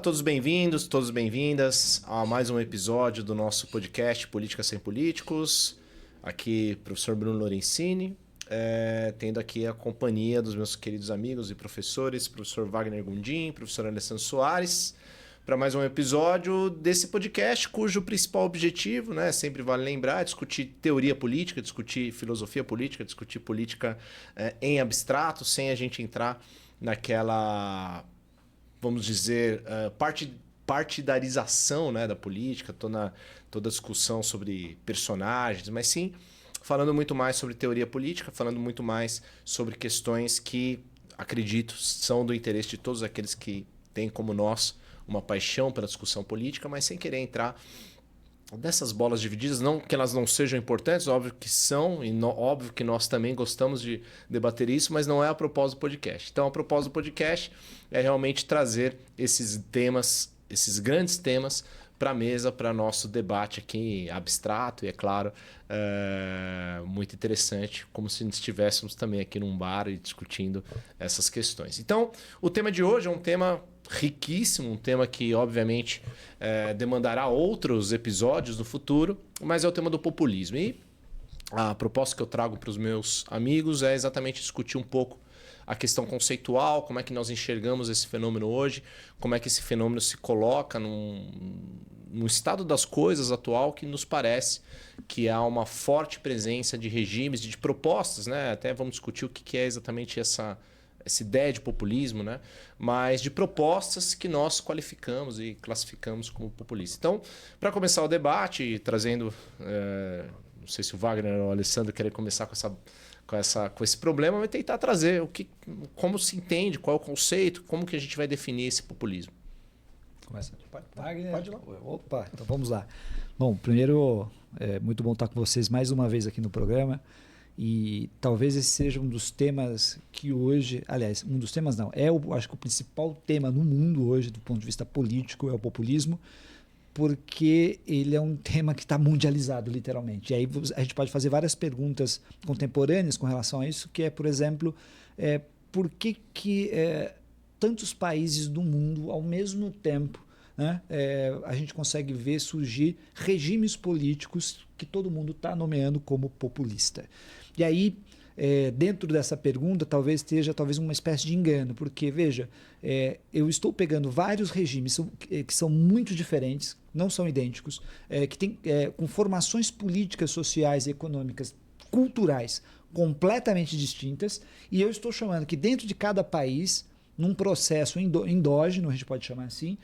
todos bem-vindos, todas bem-vindas a mais um episódio do nosso podcast Política Sem Políticos. Aqui, professor Bruno Lorenzini, tendo aqui a companhia dos meus queridos amigos e professores, professor Wagner Gondim, professor Alessandro Soares, para mais um episódio desse podcast, cujo principal objetivo, sempre vale lembrar, é discutir teoria política, discutir filosofia política, discutir política em abstrato, sem a gente entrar naquela, vamos dizer, partidarização, da política, toda a discussão sobre personagens, mas sim falando muito mais sobre teoria política, falando muito mais sobre questões que, acredito, são do interesse de todos aqueles que têm como nós uma paixão pela discussão política, mas sem querer entrar dessas bolas divididas, não que elas não sejam importantes, óbvio que são, e óbvio que nós também gostamos de debater isso, mas não é a propósito do podcast. Então, a propósito do podcast é realmente trazer esses temas, esses grandes temas, para a mesa, para nosso debate aqui abstrato, e é claro, muito interessante, como se estivéssemos também aqui num bar e discutindo essas questões. Então, o tema de hoje é um tema riquíssimo, um tema que obviamente demandará outros episódios no futuro, mas é o tema do populismo. E a proposta que eu trago para os meus amigos é exatamente discutir um pouco a questão conceitual, como é que nós enxergamos esse fenômeno hoje, como é que esse fenômeno se coloca no estado das coisas atual, que nos parece que há uma forte presença de regimes, de propostas, até vamos discutir o que é exatamente essa ideia de populismo, mas de propostas que nós qualificamos e classificamos como populistas. Então, para começar o debate, trazendo, não sei se o Wagner ou o Alessandro querem começar com esse problema, vai tentar trazer como se entende, qual é o conceito, como que a gente vai definir esse populismo. Começa. Wagner. Pode ir lá. Opa, então vamos lá. Bom, primeiro, é muito bom estar com vocês mais uma vez aqui no programa. E talvez esse seja um dos temas que hoje, aliás, um dos temas não, acho que o principal tema no mundo hoje, do ponto de vista político, é o populismo, porque ele é um tema que está mundializado, literalmente. E aí a gente pode fazer várias perguntas contemporâneas com relação a isso, que é, por exemplo, por que tantos países do mundo, ao mesmo tempo, a gente consegue ver surgir regimes políticos que todo mundo está nomeando como populista. E aí, dentro dessa pergunta, talvez esteja uma espécie de engano, porque, veja, eu estou pegando vários regimes que são muito diferentes, não são idênticos, que têm com formações políticas, sociais, econômicas, culturais completamente distintas, e eu estou chamando que dentro de cada país, num processo endógeno, a gente pode chamar assim,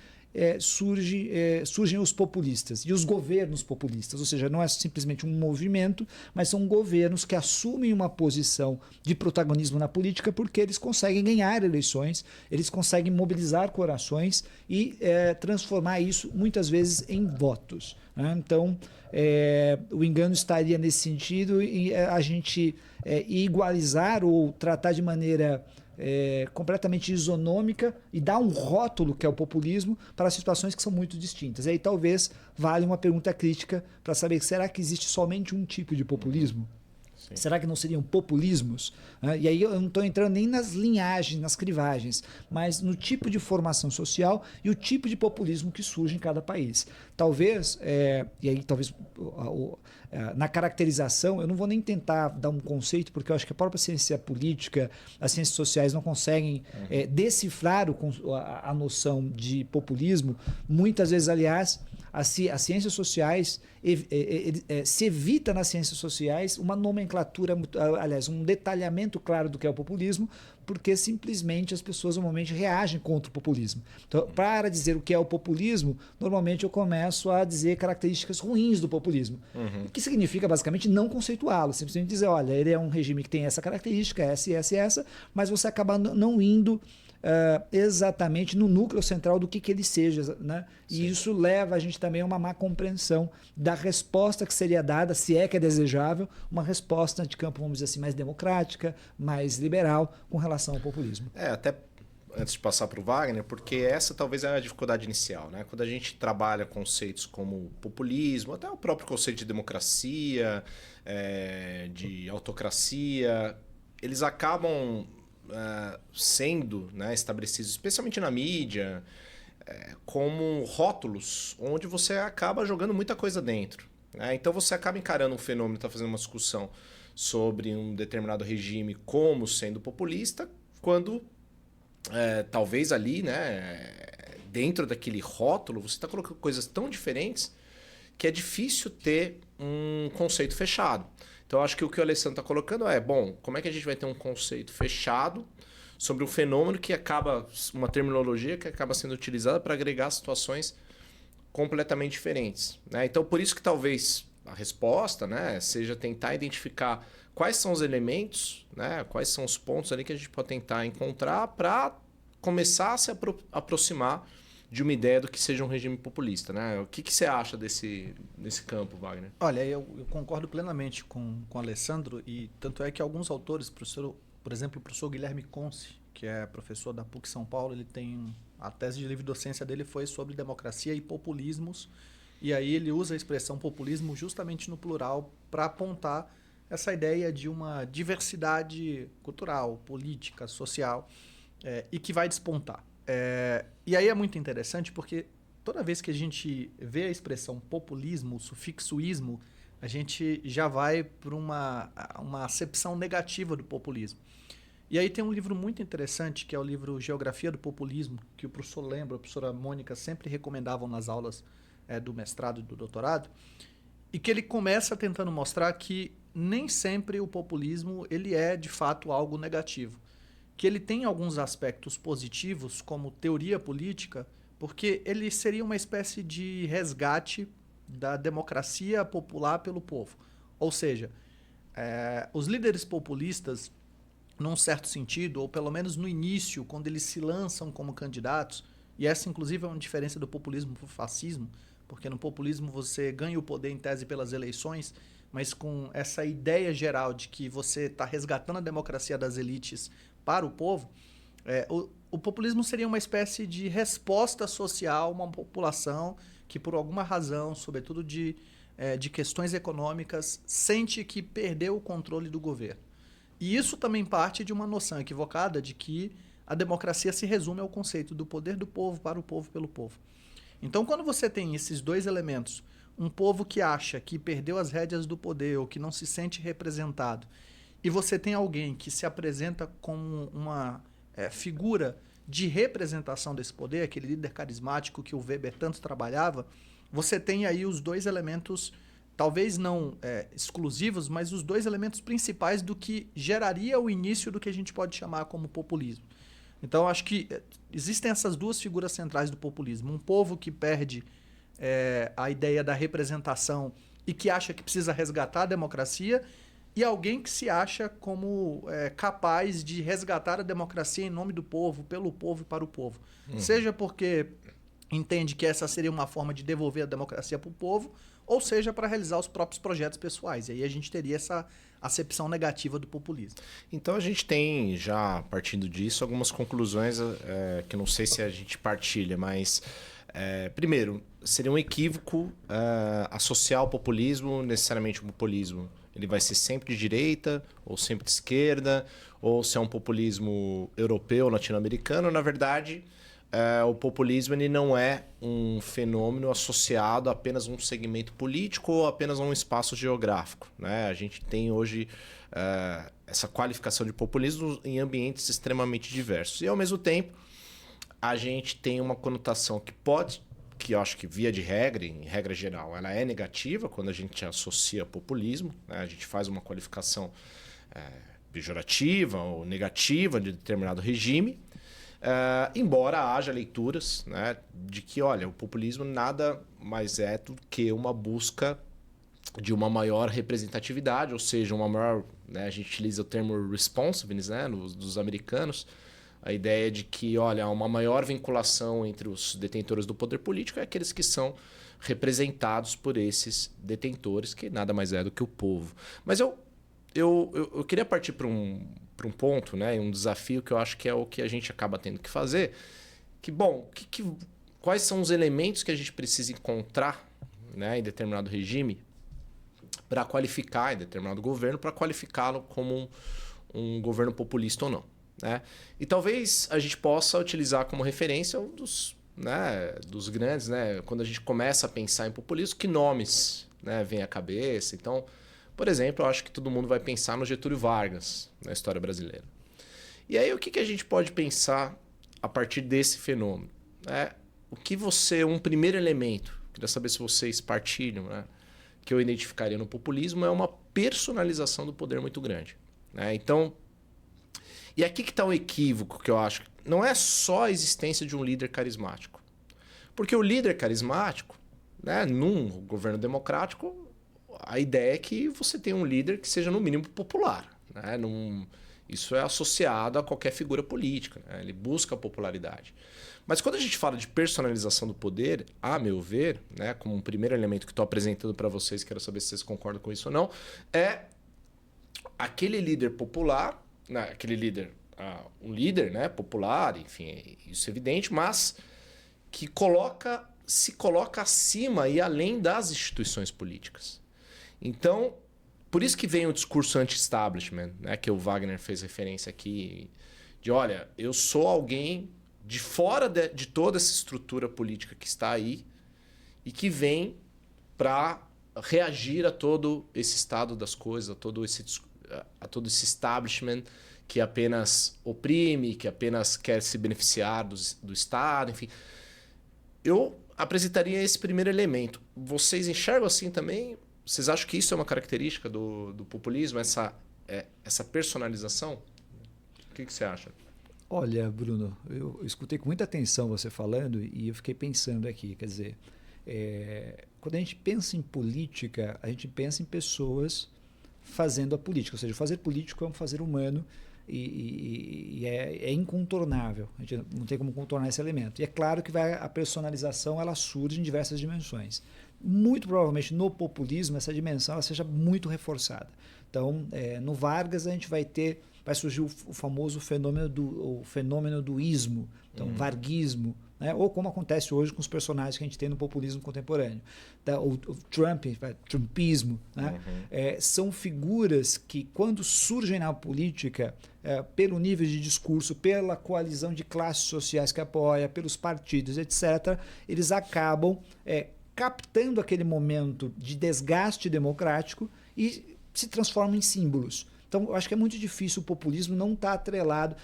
surgem os populistas e os governos populistas, ou seja, não é simplesmente um movimento, mas são governos que assumem uma posição de protagonismo na política porque eles conseguem ganhar eleições, eles conseguem mobilizar corações e transformar isso muitas vezes em votos. Então, o engano estaria nesse sentido e a gente igualizar ou tratar de maneira completamente isonômica e dar um rótulo, que é o populismo, para situações que são muito distintas. E aí talvez valha uma pergunta crítica para saber, será que existe somente um tipo de populismo? Sim. Será que não seriam populismos? E aí eu não estou entrando nem nas linhagens, nas crivagens, mas no tipo de formação social e o tipo de populismo que surge em cada país. Talvez, e aí talvez na caracterização, eu não vou nem tentar dar um conceito, porque eu acho que a própria ciência política, as ciências sociais não conseguem decifrar a noção de populismo. Muitas vezes, aliás, as ciências sociais, se evita nas ciências sociais uma nomenclatura, aliás, um detalhamento claro do que é o populismo, porque simplesmente as pessoas normalmente reagem contra o populismo. Então, para dizer o que é o populismo, normalmente eu começo a dizer características ruins do populismo, o que significa basicamente não conceituá-lo, simplesmente dizer, olha, ele é um regime que tem essa característica, essa e essa e essa, mas você acaba não indo exatamente no núcleo central do que ele seja, E isso leva a gente também a uma má compreensão da resposta que seria dada, se é que é desejável, uma resposta de campo, vamos dizer assim, mais democrática, mais liberal com relação ao populismo. Até antes de passar para o Wagner, porque essa talvez é a dificuldade inicial, Quando a gente trabalha conceitos como populismo, até o próprio conceito de democracia, de autocracia, eles acabam sendo estabelecidos, especialmente na mídia, como rótulos, onde você acaba jogando muita coisa dentro. Né? Então você acaba encarando um fenômeno, está fazendo uma discussão sobre um determinado regime como sendo populista, quando talvez ali, né, dentro daquele rótulo, você está colocando coisas tão diferentes que é difícil ter um conceito fechado. Então, eu acho que o Alessandro está colocando bom, como é que a gente vai ter um conceito fechado sobre um fenômeno que acaba, uma terminologia que acaba sendo utilizada para agregar situações completamente diferentes. Né? Então, por isso que talvez a resposta, né, seja tentar identificar quais são os elementos, né, quais são os pontos ali que a gente pode tentar encontrar para começar a se aproximar de uma ideia do que seja um regime populista. Né? O que você acha desse campo, Wagner? Olha, eu concordo plenamente com o Alessandro, e tanto é que alguns autores, por exemplo, o professor Guilherme Conce, que é professor da PUC São Paulo, ele tem a tese de livre docência dele foi sobre democracia e populismos, e aí ele usa a expressão populismo justamente no plural para apontar essa ideia de uma diversidade cultural, política, social, e que vai despontar. E aí é muito interessante porque toda vez que a gente vê a expressão populismo, o sufixo ismo, a gente já vai para uma acepção negativa do populismo. E aí tem um livro muito interessante, que é o livro Geografia do Populismo, que o professor lembra, a professora Mônica sempre recomendavam nas aulas do mestrado e do doutorado, e que ele começa tentando mostrar que nem sempre o populismo ele é de fato algo negativo. Que ele tem alguns aspectos positivos, como teoria política, porque ele seria uma espécie de resgate da democracia popular pelo povo. Ou seja, os líderes populistas, num certo sentido, ou pelo menos no início, quando eles se lançam como candidatos, e essa inclusive é uma diferença do populismo para o fascismo, porque no populismo você ganha o poder em tese pelas eleições, mas com essa ideia geral de que você está resgatando a democracia das elites para o povo, o populismo seria uma espécie de resposta social a uma população que, por alguma razão, sobretudo de questões econômicas, sente que perdeu o controle do governo. E isso também parte de uma noção equivocada de que a democracia se resume ao conceito do poder do povo para o povo pelo povo. Então, quando você tem esses dois elementos, um povo que acha que perdeu as rédeas do poder ou que não se sente representado, e você tem alguém que se apresenta como uma figura de representação desse poder, aquele líder carismático que o Weber tanto trabalhava, você tem aí os dois elementos, talvez não exclusivos, mas os dois elementos principais do que geraria o início do que a gente pode chamar como populismo. Então, acho que existem essas duas figuras centrais do populismo. Um povo que perde a ideia da representação e que acha que precisa resgatar a democracia, e alguém que se acha como capaz de resgatar a democracia em nome do povo, pelo povo e para o povo. Seja porque entende que essa seria uma forma de devolver a democracia para o povo, ou seja, para realizar os próprios projetos pessoais. E aí a gente teria essa acepção negativa do populismo. Então a gente tem, já partindo disso, algumas conclusões que não sei se a gente partilha, mas primeiro, seria um equívoco associar o populismo necessariamente ao populismo. Ele vai ser sempre de direita, ou sempre de esquerda, ou se é um populismo europeu, latino-americano. Na verdade, o populismo ele não é um fenômeno associado a apenas um segmento político ou apenas a um espaço geográfico. Né? A gente tem hoje essa qualificação de populismo em ambientes extremamente diversos. E, ao mesmo tempo, a gente tem uma conotação que eu acho que via de regra, em regra geral, ela é negativa quando a gente associa populismo. Né? A gente faz uma qualificação pejorativa ou negativa de determinado regime. Embora haja leituras, né, de que, olha, o populismo nada mais é do que uma busca de uma maior representatividade, ou seja, uma maior, né, a gente utiliza o termo responsiveness, né, dos americanos, a ideia de que, olha, uma maior vinculação entre os detentores do poder político é aqueles que são representados por esses detentores, que nada mais é do que o povo. Mas eu queria partir para um ponto, né, um desafio que eu acho que é o que a gente acaba tendo que fazer, que, bom, quais são os elementos que a gente precisa encontrar, né, em determinado regime para qualificar, em determinado governo, para qualificá-lo como um governo populista ou não. Né? E talvez a gente possa utilizar como referência um dos né, dos grandes, né, quando a gente começa a pensar em populismo, que nomes, né, vêm à cabeça? Então, por exemplo, eu acho que todo mundo vai pensar no Getúlio Vargas na história brasileira. E aí, o que a gente pode pensar a partir desse fenômeno? Um primeiro elemento, queria saber se vocês partilham, né, que eu identificaria no populismo, é uma personalização do poder muito grande. Né? Então, e aqui que está um equívoco que eu acho. Não é só a existência de um líder carismático. Porque o líder carismático, né, num governo democrático, a ideia é que você tenha um líder que seja, no mínimo, popular. Né? Isso é associado a qualquer figura política. Né? Ele busca a popularidade. Mas quando a gente fala de personalização do poder, a meu ver, né, como um primeiro elemento que estou apresentando para vocês, quero saber se vocês concordam com isso ou não, é aquele líder popular, né, aquele líder, um líder, né, popular, enfim, isso é evidente, mas que se coloca acima e além das instituições políticas. Então, por isso que vem o discurso anti-establishment, né, que o Wagner fez referência aqui, de olha, eu sou alguém de fora de toda essa estrutura política que está aí e que vem para reagir a todo esse estado das coisas, a todo esse establishment que apenas oprime, que apenas quer se beneficiar do Estado, enfim. Eu apresentaria esse primeiro elemento. Vocês enxergam assim também? Vocês acham que isso é uma característica do populismo, essa personalização? O que você acha? Olha, Bruno, eu escutei com muita atenção você falando e eu fiquei pensando aqui, quer dizer, quando a gente pensa em política, a gente pensa em pessoas fazendo a política, ou seja, fazer político é um fazer humano e é incontornável, a gente não tem como contornar esse elemento. E é claro que a personalização ela surge em diversas dimensões. Muito provavelmente no populismo essa dimensão ela seja muito reforçada. Então, no Vargas a gente vai surgir o famoso fenômeno do ismo, então varguismo, né? Ou como acontece hoje com os personagens que a gente tem no populismo contemporâneo. O trumpismo. Né? São figuras que, quando surgem na política, pelo nível de discurso, pela coalizão de classes sociais que apoia, pelos partidos, etc., eles acabam captando aquele momento de desgaste democrático e se transformam em símbolos. Então, eu acho que é muito difícil o populismo não estar atrelado.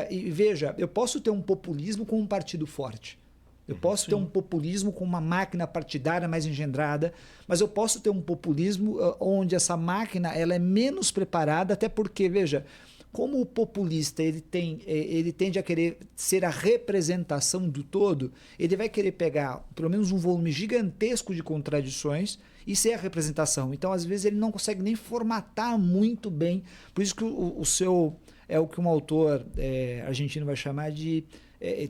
E veja, eu posso ter um populismo com um partido forte. Eu posso ter um populismo com uma máquina partidária mais engendrada, mas eu posso ter um populismo onde essa máquina ela é menos preparada, até porque, veja, como o populista ele tende a querer ser a representação do todo, ele vai querer pegar pelo menos um volume gigantesco de contradições e ser a representação. Então, às vezes, ele não consegue nem formatar muito bem. Por isso que o seu é o que um autor argentino vai chamar de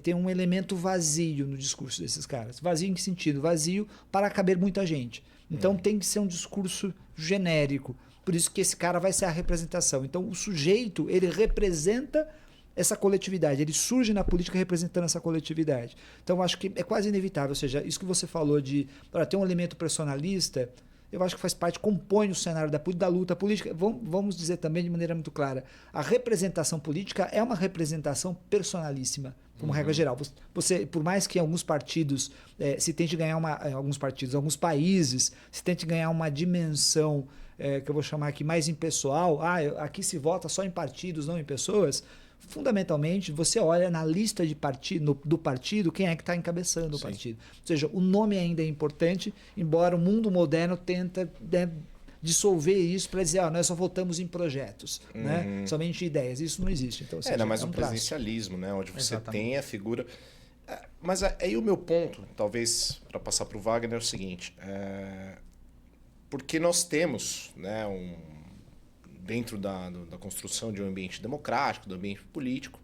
tem um elemento vazio no discurso desses caras. Vazio em que sentido? Vazio para caber muita gente. Então, tem que ser um discurso genérico. Por isso que esse cara vai ser a representação. Então, o sujeito, ele representa essa coletividade. Ele surge na política representando essa coletividade. Então, eu acho que é quase inevitável. Ou seja, isso que você falou de ter um elemento personalista, eu acho que faz parte, compõe o cenário da luta política. Vamos dizer também de maneira muito clara, a representação política é uma representação personalíssima, como regra geral. Você, por mais que em alguns partidos se tente ganhar alguns países, se tente ganhar uma dimensão que eu vou chamar aqui mais impessoal, aqui se vota só em partidos, não em pessoas. Fundamentalmente, você olha na lista de do partido quem é que está encabeçando o partido. Ou seja, o nome ainda é importante, embora o mundo moderno tenta dissolver isso para dizer nós só votamos em projetos, né? Somente ideias. Isso não existe. Então, ainda mais um presidencialismo, né? Onde você tem a figura... Mas aí o meu ponto, talvez, para passar para o Wagner, é o seguinte. Porque nós temos, né, dentro da construção de um ambiente democrático, do ambiente político,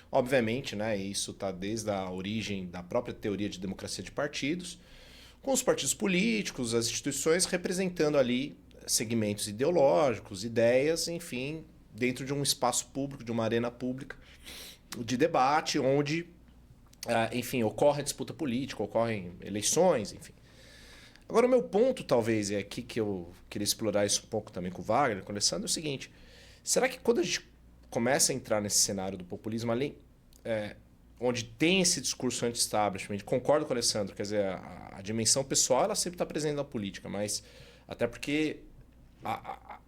obviamente, né, isso está desde a origem da própria teoria de democracia de partidos, com os partidos políticos, as instituições representando ali segmentos ideológicos, ideias, enfim, dentro de um espaço público, de uma arena pública de debate, onde, enfim, ocorre a disputa política, ocorrem eleições, enfim. Agora, o meu ponto, talvez, é aqui que eu queria explorar isso um pouco também com o Wagner, com o Alessandro, é o seguinte. Será que quando a gente começa a entrar nesse cenário do populismo, onde tem esse discurso anti-establishment, concordo com o Alessandro, quer dizer, a dimensão pessoal ela sempre está presente na política, mas até porque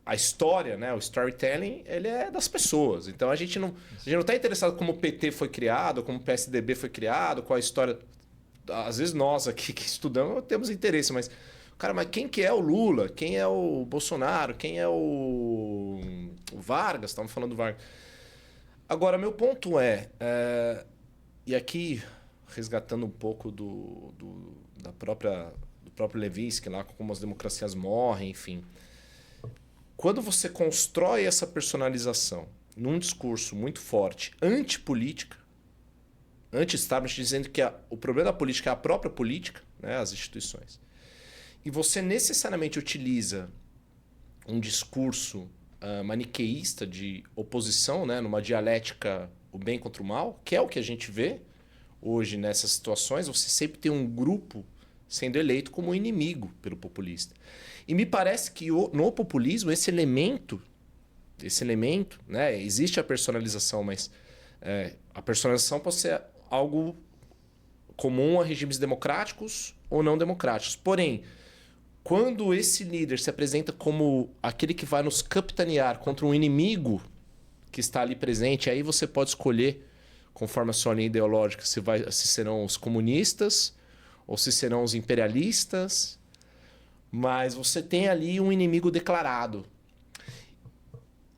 a história, né, o storytelling, ele é das pessoas. Então a gente não está interessado como o PT foi criado, como o PSDB foi criado, qual a história. Às vezes nós aqui que estudamos temos interesse, mas cara, mas quem que é o Lula? Quem é o Bolsonaro? Quem é o Vargas? Estamos falando do Vargas. Agora, meu ponto e aqui resgatando um pouco do próprio Levinsky, lá como as democracias morrem, enfim. Quando você constrói essa personalização num discurso muito forte, antipolítica, anti-establishment, dizendo que o problema da política é a própria política, né, as instituições, e você necessariamente utiliza um discurso maniqueísta de oposição, né, numa dialética o bem contra o mal, que é o que a gente vê hoje nessas situações, você sempre tem um grupo sendo eleito como inimigo pelo populista. E me parece que no populismo esse elemento, né, existe a personalização, mas a personalização pode ser algo comum a regimes democráticos ou não democráticos. Porém, quando esse líder se apresenta como aquele que vai nos capitanear contra um inimigo que está ali presente, aí você pode escolher, conforme a sua linha ideológica, se serão os comunistas ou se serão os imperialistas, mas você tem ali um inimigo declarado.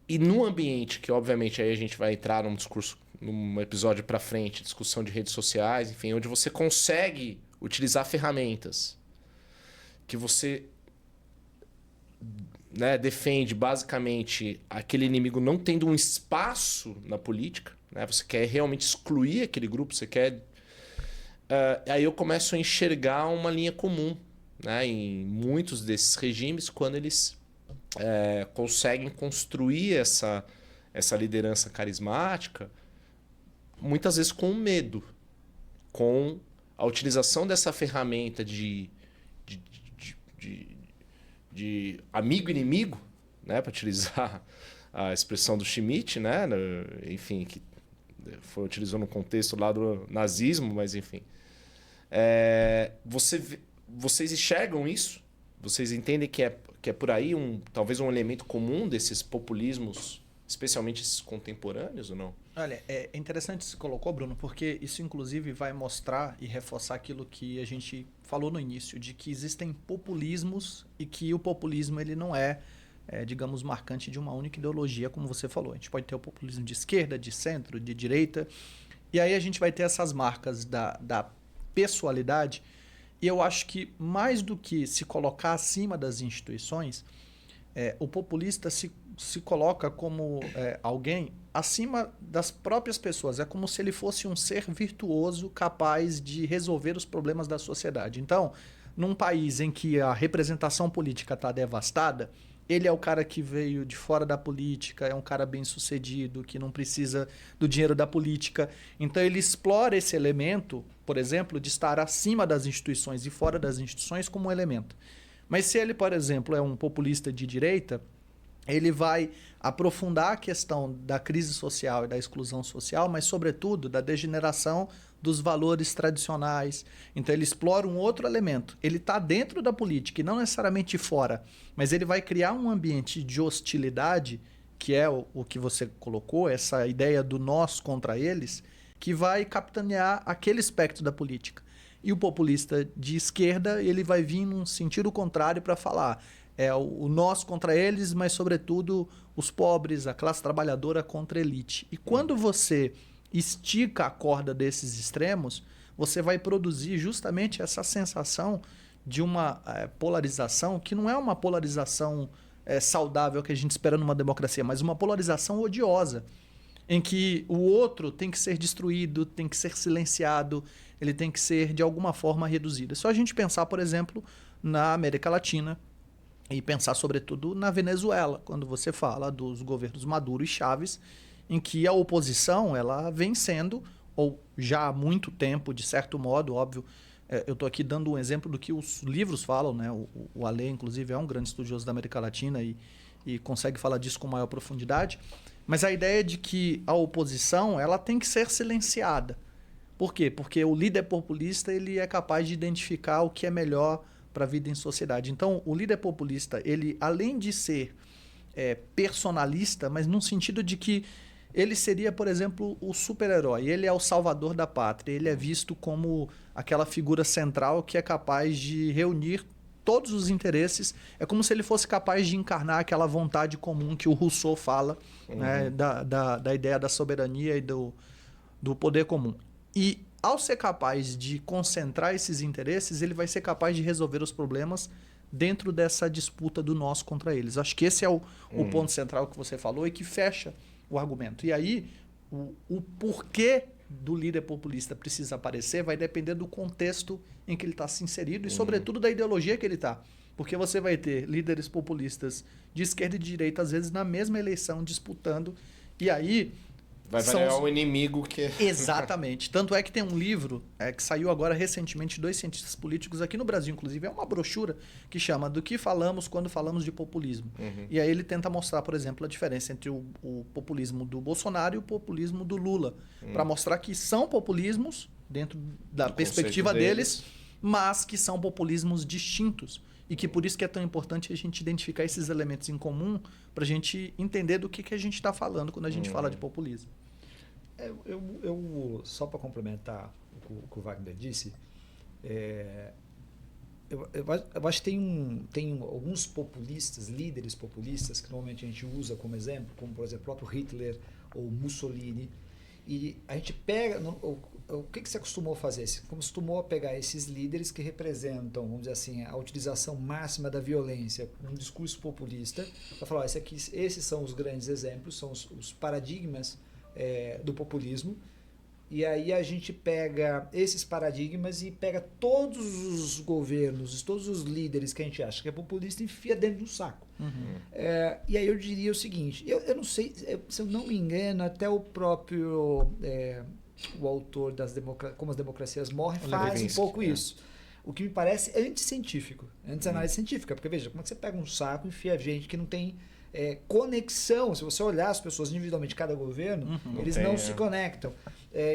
E num ambiente que, obviamente, aí a gente vai entrar num discurso, num episódio para frente, discussão de redes sociais, enfim, onde você consegue utilizar ferramentas que você, né, defende basicamente aquele inimigo não tendo um espaço na política, né? Você quer realmente excluir aquele grupo, você quer... aí eu começo a enxergar uma linha comum, né, em muitos desses regimes, quando eles conseguem construir essa liderança carismática, muitas vezes com medo, com a utilização dessa ferramenta de amigo-inimigo, né, para utilizar a expressão do Schmitt, né, enfim, que utilizou no contexto lá do nazismo, mas enfim. Vocês enxergam isso? Vocês entendem que é por aí talvez um elemento comum desses populismos, especialmente esses contemporâneos ou não? Olha, é interessante isso que você colocou, Bruno, porque isso inclusive vai mostrar e reforçar aquilo que a gente falou no início, de que existem populismos e que o populismo ele não digamos, marcante de uma única ideologia, como você falou. A gente pode ter o populismo de esquerda, de centro, de direita, e aí a gente vai ter essas marcas da pessoalidade, e eu acho que mais do que se colocar acima das instituições, o populista se coloca como alguém acima das próprias pessoas. É como se ele fosse um ser virtuoso capaz de resolver os problemas da sociedade. Então, num país em que a representação política está devastada, ele é o cara que veio de fora da política, é um cara bem-sucedido, que não precisa do dinheiro da política. Então, ele explora esse elemento, por exemplo, de estar acima das instituições e fora das instituições como um elemento. Mas se ele, por exemplo, é um populista de direita, ele vai aprofundar a questão da crise social e da exclusão social, mas, sobretudo, da degeneração dos valores tradicionais. Então, ele explora um outro elemento. Ele está dentro da política e não necessariamente fora, mas ele vai criar um ambiente de hostilidade, que é o que você colocou, essa ideia do nós contra eles, que vai capitanear aquele espectro da política. E o populista de esquerda, ele vai vir num sentido contrário para falar o nós contra eles, mas, sobretudo, os pobres, a classe trabalhadora contra a elite. E quando você estica a corda desses extremos, você vai produzir justamente essa sensação de uma polarização que não é uma polarização saudável que a gente espera numa democracia, mas uma polarização odiosa, em que o outro tem que ser destruído, tem que ser silenciado, ele tem que ser, de alguma forma, reduzido. É só a gente pensar, por exemplo, na América Latina e pensar, sobretudo, na Venezuela, quando você fala dos governos Maduro e Chávez, em que a oposição ela vem sendo, ou já há muito tempo, de certo modo, óbvio, eu estou aqui dando um exemplo do que os livros falam, né? O Ale, inclusive, é um grande estudioso da América Latina e consegue falar disso com maior profundidade, mas a ideia de que a oposição ela tem que ser silenciada. Por quê? Porque o líder populista ele é capaz de identificar o que é melhor para a vida em sociedade. Então, o líder populista, ele além de ser personalista, mas num sentido de que ele seria, por exemplo, o super-herói. Ele é o salvador da pátria. Ele é visto como aquela figura central que é capaz de reunir todos os interesses. É como se ele fosse capaz de encarnar aquela vontade comum que o Rousseau fala, né, da ideia da soberania e do poder comum. E ao ser capaz de concentrar esses interesses, ele vai ser capaz de resolver os problemas dentro dessa disputa do nós contra eles. Acho que esse é o ponto central que você falou e que fecha o argumento. E aí, o porquê do líder populista precisa aparecer vai depender do contexto em que ele está se inserido e, sobretudo, da ideologia que ele está. Porque você vai ter líderes populistas de esquerda e de direita, às vezes, na mesma eleição, disputando. E aí... Vai variar o inimigo que... Exatamente. Tanto é que tem um livro que saiu agora recentemente de 2 cientistas políticos aqui no Brasil, inclusive. É uma brochura que chama Do que falamos quando falamos de populismo. E aí ele tenta mostrar, por exemplo, a diferença entre o populismo do Bolsonaro e o populismo do Lula. Para mostrar que são populismos, dentro da perspectiva deles, mas que são populismos distintos. E que por isso que é tão importante a gente identificar esses elementos em comum para a gente entender do que a gente está falando quando a gente fala de populismo. Só para complementar o que o Wagner disse, eu acho que tem alguns populistas, líderes populistas, que normalmente a gente usa como exemplo, como por exemplo o próprio Hitler ou Mussolini, e a gente pega... O que você acostumou a fazer? Você acostumou a pegar esses líderes que representam, vamos dizer assim, a utilização máxima da violência, um discurso populista, para falar, esses são os grandes exemplos, são os paradigmas do populismo, e aí a gente pega esses paradigmas e pega todos os governos, todos os líderes que a gente acha que é populista e enfia dentro de um saco. E aí eu diria o seguinte, eu não sei, se eu não me engano, até o próprio... o autor Como as Democracias Morrem faz um pouco isso. O que me parece anticientífico, anti-análise científica, porque veja, como é que você pega um saco e enfia gente que não tem conexão, se você olhar as pessoas individualmente de cada governo, eles não se conectam.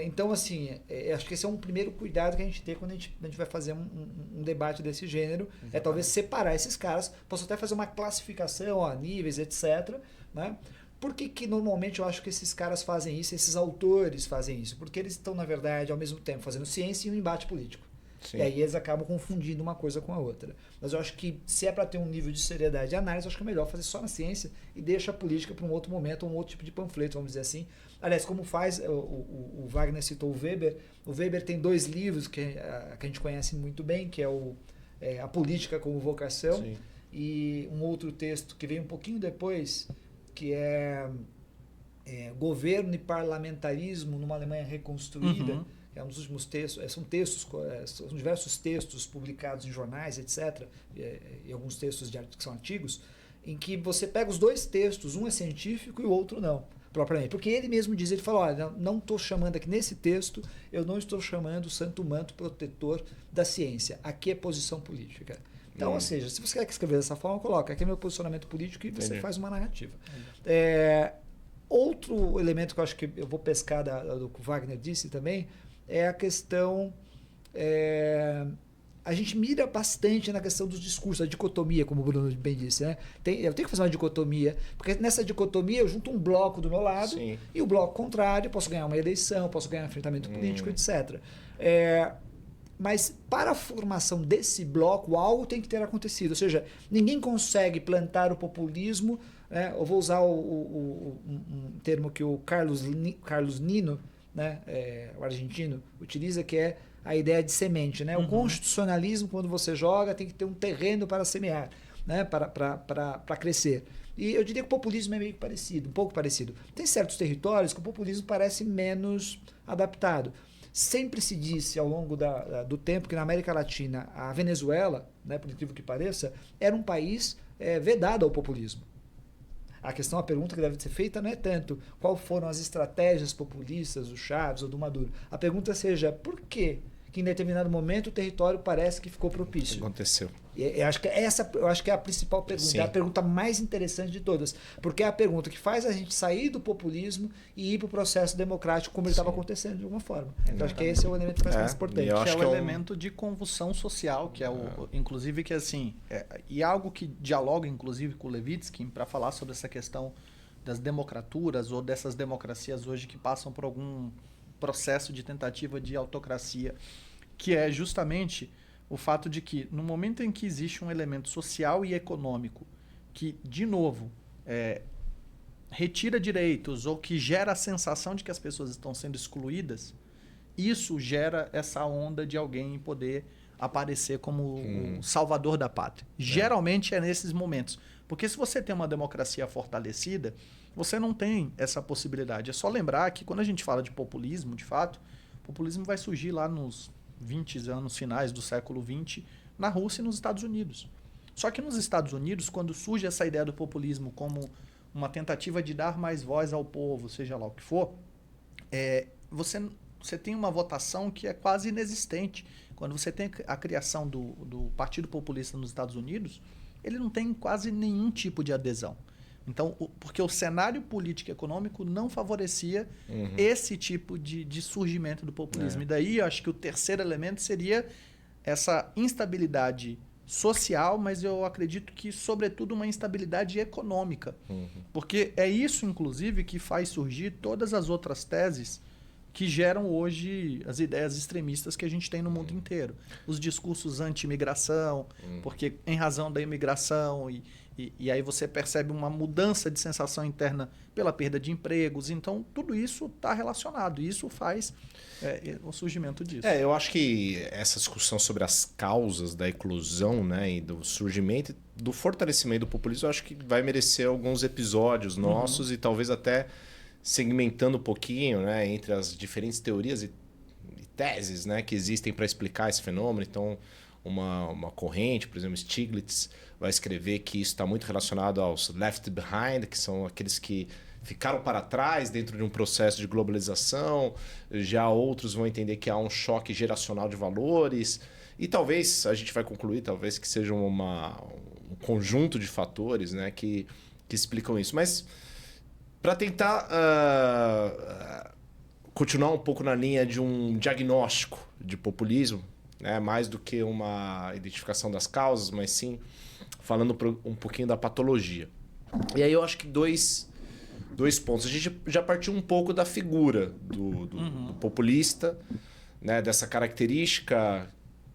Então, assim, acho que esse é um primeiro cuidado que a gente tem quando a gente vai fazer um debate desse gênero, talvez separar esses caras, posso até fazer uma classificação, níveis, etc., né? Por que normalmente eu acho que esses caras fazem isso, esses autores fazem isso? Porque eles estão, na verdade, ao mesmo tempo fazendo ciência e um embate político. Sim. E aí eles acabam confundindo uma coisa com a outra. Mas eu acho que se é para ter um nível de seriedade e análise, eu acho que é melhor fazer só na ciência e deixa a política para um outro momento, um outro tipo de panfleto, vamos dizer assim. Aliás, como faz, o Wagner citou o Weber tem 2 livros que a gente conhece muito bem, que é A Política como Vocação, sim, e um outro texto que veio um pouquinho depois, que é Governo e Parlamentarismo numa Alemanha Reconstruída, que é um dos últimos textos, são diversos textos publicados em jornais, etc., e alguns textos que são artigos, em que você pega os 2 textos, um é científico e o outro não, propriamente. Porque ele mesmo diz, ele fala, olha, não estou chamando aqui nesse texto, eu não estou chamando o santo manto protetor da ciência, aqui é posição política. Então, ou seja, se você quer escrever dessa forma, coloca aqui é meu posicionamento político e você faz uma narrativa. Outro elemento que eu acho que eu vou pescar do que o Wagner disse também é a questão... a gente mira bastante na questão dos discursos, a dicotomia, como o Bruno bem disse. Né? Eu tenho que fazer uma dicotomia, porque nessa dicotomia eu junto um bloco do meu lado, sim, e o bloco contrário, posso ganhar uma eleição, posso ganhar um enfrentamento político, etc. Mas para a formação desse bloco, algo tem que ter acontecido. Ou seja, ninguém consegue plantar o populismo. Eu vou usar um termo que o Carlos Nino, né, o argentino, utiliza, que é a ideia de semente. Né? O constitucionalismo, quando você joga, tem que ter um terreno para semear, né, para crescer. E eu diria que o populismo é meio parecido, um pouco parecido. Tem certos territórios que o populismo parece menos adaptado. Sempre se disse ao longo do tempo que na América Latina a Venezuela, né, por incrível que pareça, era um país vedado ao populismo. A pergunta que deve ser feita não é tanto quais foram as estratégias populistas do Chávez ou do Maduro. A pergunta seja por que que em determinado momento o território parece que ficou propício. Aconteceu. Eu acho que é a principal pergunta, Sim. é a pergunta mais interessante de todas, porque é a pergunta que faz a gente sair do populismo e ir para o processo democrático como ele estava acontecendo de alguma forma. Então acho que esse é o elemento mais importante. eu acho Que é que o é elemento de convulsão social, que é o, inclusive que assim, e algo que dialoga inclusive com o Levitsky para falar sobre essa questão das democraturas ou dessas democracias hoje que passam por algum processo de tentativa de autocracia, que é justamente o fato de que no momento em que existe um elemento social e econômico que, de novo, retira direitos ou que gera a sensação de que as pessoas estão sendo excluídas, isso gera essa onda de alguém poder aparecer como o salvador da pátria. Geralmente é nesses momentos. Porque se você tem uma democracia fortalecida, você não tem essa possibilidade. É só lembrar que quando a gente fala de populismo, de fato, o populismo vai surgir lá nos 20 anos finais do século XX na Rússia e nos Estados Unidos. Só que nos Estados Unidos, quando surge essa ideia do populismo como uma tentativa de dar mais voz ao povo, seja lá o que for, você tem uma votação que é quase inexistente. Quando você tem a criação do Partido Populista nos Estados Unidos, ele não tem quase nenhum tipo de adesão. Então, porque o cenário político e econômico não favorecia esse tipo de surgimento do populismo. E daí, eu acho que o terceiro elemento seria essa instabilidade social, mas eu acredito que, sobretudo, uma instabilidade econômica. Porque é isso, inclusive, que faz surgir todas as outras teses que geram hoje as ideias extremistas que a gente tem no mundo inteiro. Os discursos anti-imigração, porque em razão da imigração, e aí você percebe uma mudança de sensação interna pela perda de empregos. Então, tudo isso está relacionado. E isso faz o surgimento disso. Eu acho que essa discussão sobre as causas da eclosão, né, e do surgimento, do fortalecimento do populismo, eu acho que vai merecer alguns episódios nossos e talvez até segmentando um pouquinho, né, entre as diferentes teorias e teses, né, que existem para explicar esse fenômeno. Então, uma corrente, por exemplo, Stiglitz vai escrever que isso está muito relacionado aos left behind, que são aqueles que ficaram para trás dentro de um processo de globalização. Já outros vão entender que há um choque geracional de valores. E talvez, a gente vai concluir, talvez que seja um conjunto de fatores, né, que explicam isso. Mas para tentar continuar um pouco na linha de um diagnóstico de populismo, né, mais do que uma identificação das causas, mas sim falando um pouquinho da patologia. E aí eu acho que dois pontos. A gente já partiu um pouco da figura do populista, né, dessa característica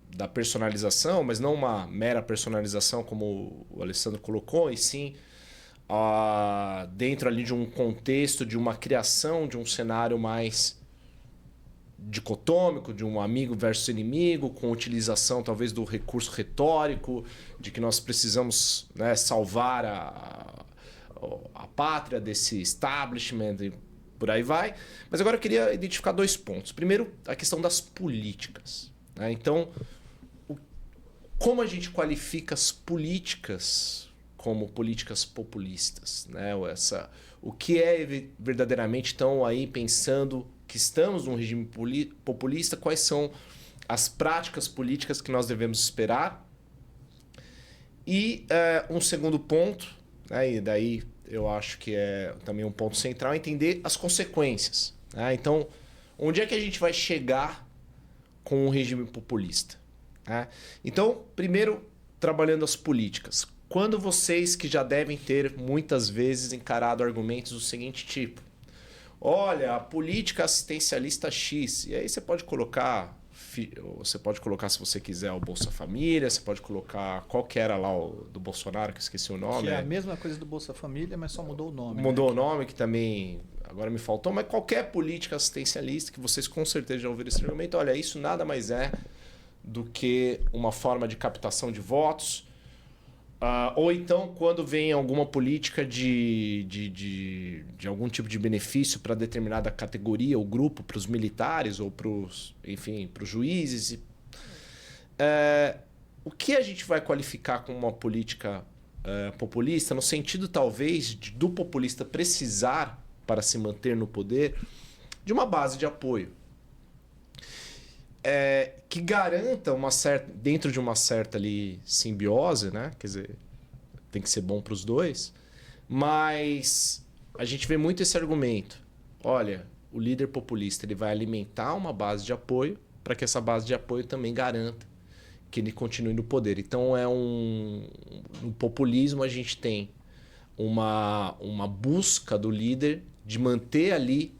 da personalização, mas não uma mera personalização como o Alessandro colocou, e sim dentro ali de um contexto, de uma criação de um cenário mais dicotômico, de um amigo versus inimigo, com utilização talvez do recurso retórico, de que nós precisamos, né, salvar a pátria desse establishment e por aí vai. Mas agora eu queria identificar dois pontos. Primeiro, a questão das políticas, né? Então, como a gente qualifica as políticas como políticas populistas, né? O que é verdadeiramente, estão aí pensando que estamos num regime populista, quais são as práticas políticas que nós devemos esperar. E um segundo ponto, né, e daí eu acho que é também um ponto central, é entender as consequências, né? Então, onde é que a gente vai chegar com um regime populista, né? Então, primeiro, trabalhando as políticas. Quando vocês que já devem ter muitas vezes encarado argumentos do seguinte tipo: olha, a política assistencialista X. E aí você pode colocar, se você quiser, o Bolsa Família, você pode colocar qual que era lá o do Bolsonaro, que eu esqueci o nome. Que é a mesma coisa do Bolsa Família, mas só mudou o nome. Mudou o nome, que também agora me faltou, mas qualquer política assistencialista, que vocês com certeza já ouviram esse argumento, olha, isso nada mais é do que uma forma de captação de votos. Ou então, quando vem alguma política de algum tipo de benefício para determinada categoria ou grupo, para os militares ou para os juízes. O que a gente vai qualificar como uma política populista, no sentido talvez do populista precisar, para se manter no poder, de uma base de apoio. que garanta uma certa, dentro de uma certa ali simbiose, né? Quer dizer, tem que ser bom para os dois, mas a gente vê muito esse argumento. Olha, o líder populista ele vai alimentar uma base de apoio para que essa base de apoio também garanta que ele continue no poder. Então no populismo a gente tem uma busca do líder de manter ali,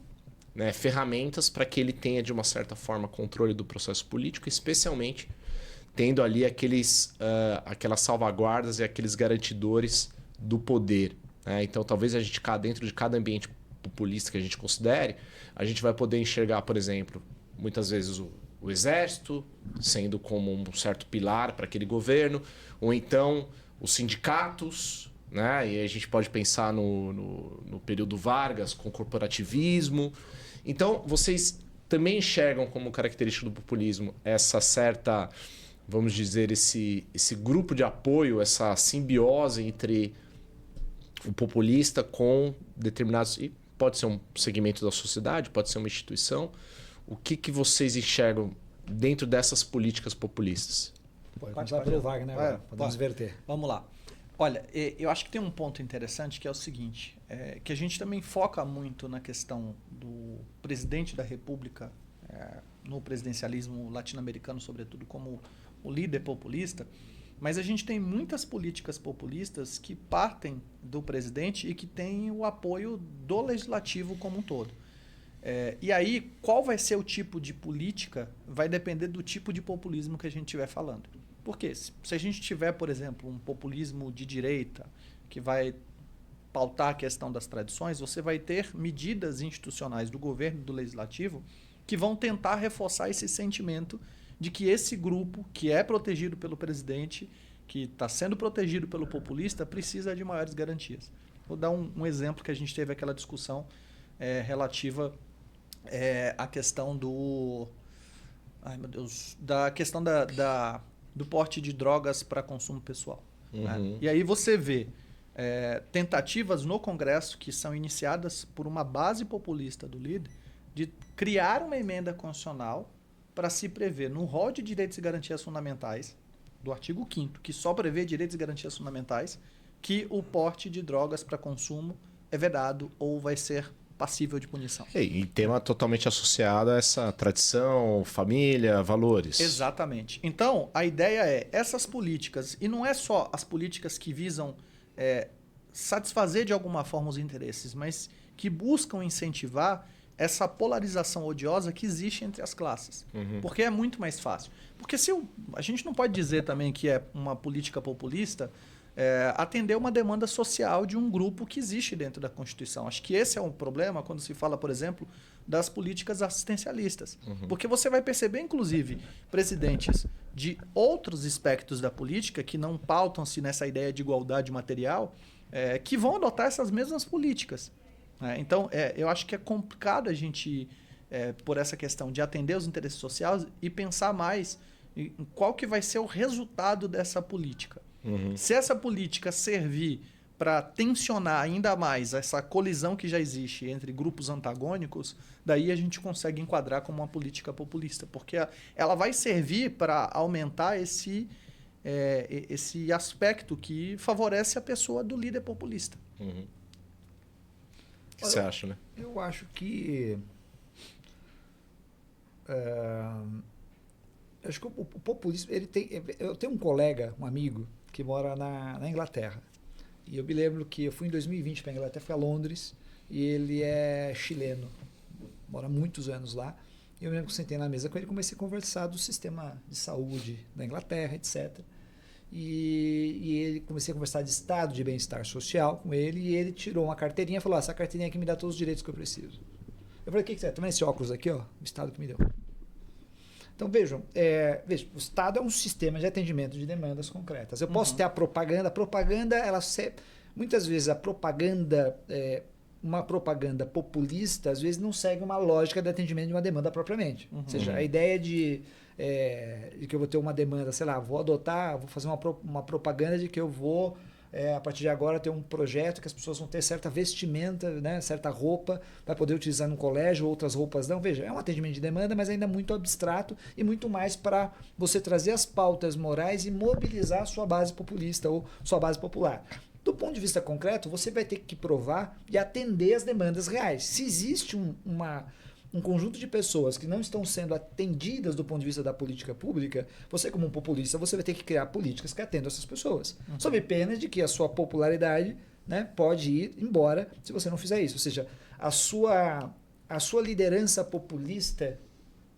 né, ferramentas para que ele tenha, de uma certa forma, controle do processo político, especialmente tendo ali aquelas salvaguardas e aqueles garantidores do poder. Né? Então, talvez a gente, dentro de cada ambiente populista que a gente considere, a gente vai poder enxergar, por exemplo, muitas vezes o exército sendo como um certo pilar para aquele governo, ou então os sindicatos, né? E aí a gente pode pensar no período Vargas com corporativismo. Então, vocês também enxergam como característica do populismo essa certa, vamos dizer, esse grupo de apoio, essa simbiose entre o populista com determinados... E pode ser um segmento da sociedade, pode ser uma instituição. O que vocês enxergam dentro dessas políticas populistas? Pode começar pelo Wagner, né? Podemos inverter. Vamos lá. Olha, eu acho que tem um ponto interessante que é o seguinte, que a gente também foca muito na questão do presidente da República, no presidencialismo latino-americano, sobretudo, como o líder populista, mas a gente tem muitas políticas populistas que partem do presidente e que têm o apoio do legislativo como um todo. E aí, qual vai ser o tipo de política vai depender do tipo de populismo que a gente estiver falando. Porque se a gente tiver, por exemplo, um populismo de direita que vai pautar a questão das tradições, você vai ter medidas institucionais do governo e do legislativo que vão tentar reforçar esse sentimento de que esse grupo, que é protegido pelo presidente, que está sendo protegido pelo populista, precisa de maiores garantias. Vou dar um exemplo que a gente teve aquela discussão relativa à questão do... Ai, meu Deus. Da questão do porte de drogas para consumo pessoal. Uhum. Né? E aí você vê tentativas no Congresso que são iniciadas por uma base populista do líder de criar uma emenda constitucional para se prever no rol de direitos e garantias fundamentais do artigo 5º, que só prevê direitos e garantias fundamentais, que o porte de drogas para consumo é vedado ou vai ser passível de punição. E tema totalmente associado a essa tradição, família, valores. Exatamente. Então, a ideia é essas políticas, e não é só as políticas que visam satisfazer de alguma forma os interesses, mas que buscam incentivar essa polarização odiosa que existe entre as classes. Uhum. Porque é muito mais fácil. Porque a gente não pode dizer também que é uma política populista atender uma demanda social de um grupo que existe dentro da Constituição. Acho que esse é um problema quando se fala, por exemplo, das políticas assistencialistas. Uhum. Porque você vai perceber, inclusive, presidentes de outros aspectos da política que não pautam-se nessa ideia de igualdade material, que vão adotar essas mesmas políticas. Então, eu acho que é complicado a gente, por essa questão de atender os interesses sociais e pensar mais em qual que vai ser o resultado dessa política. Uhum. Se essa política servir para tensionar ainda mais essa colisão que já existe entre grupos antagônicos, daí a gente consegue enquadrar como uma política populista, porque ela vai servir para aumentar esse aspecto que favorece a pessoa do líder populista. Uhum. O que você acha, né? Eu acho que... acho que o populismo... eu tenho um colega, um amigo, que mora na Inglaterra. E eu me lembro que eu fui em 2020 para a Inglaterra, fui a Londres, e ele é chileno, mora muitos anos lá. E eu me lembro que sentei na mesa com ele e comecei a conversar do sistema de saúde da Inglaterra, etc. E ele comecei a conversar de estado de bem-estar social com ele, e ele tirou uma carteirinha e falou: essa carteirinha aqui me dá todos os direitos que eu preciso. Eu falei: o que você é? Tá vendo esse óculos aqui, ó? O estado que me deu. Então, vejam, o Estado é um sistema de atendimento de demandas concretas. Eu posso ter a propaganda. A propaganda, muitas vezes, uma propaganda populista, às vezes não segue uma lógica de atendimento de uma demanda propriamente. Ou seja, a ideia de que eu vou ter uma demanda, sei lá, vou fazer uma propaganda de que eu vou a partir de agora ter um projeto que as pessoas vão ter certa vestimenta, né, certa roupa, vai poder utilizar no colégio, outras roupas não. Veja, é um atendimento de demanda, mas ainda muito abstrato e muito mais para você trazer as pautas morais e mobilizar a sua base populista ou sua base popular. Do ponto de vista concreto, você vai ter que provar e atender as demandas reais. Se existe um conjunto de pessoas que não estão sendo atendidas do ponto de vista da política pública, você como um populista, você vai ter que criar políticas que atendam essas pessoas. Sob pena de que a sua popularidade, né, pode ir embora se você não fizer isso. Ou seja, a sua liderança populista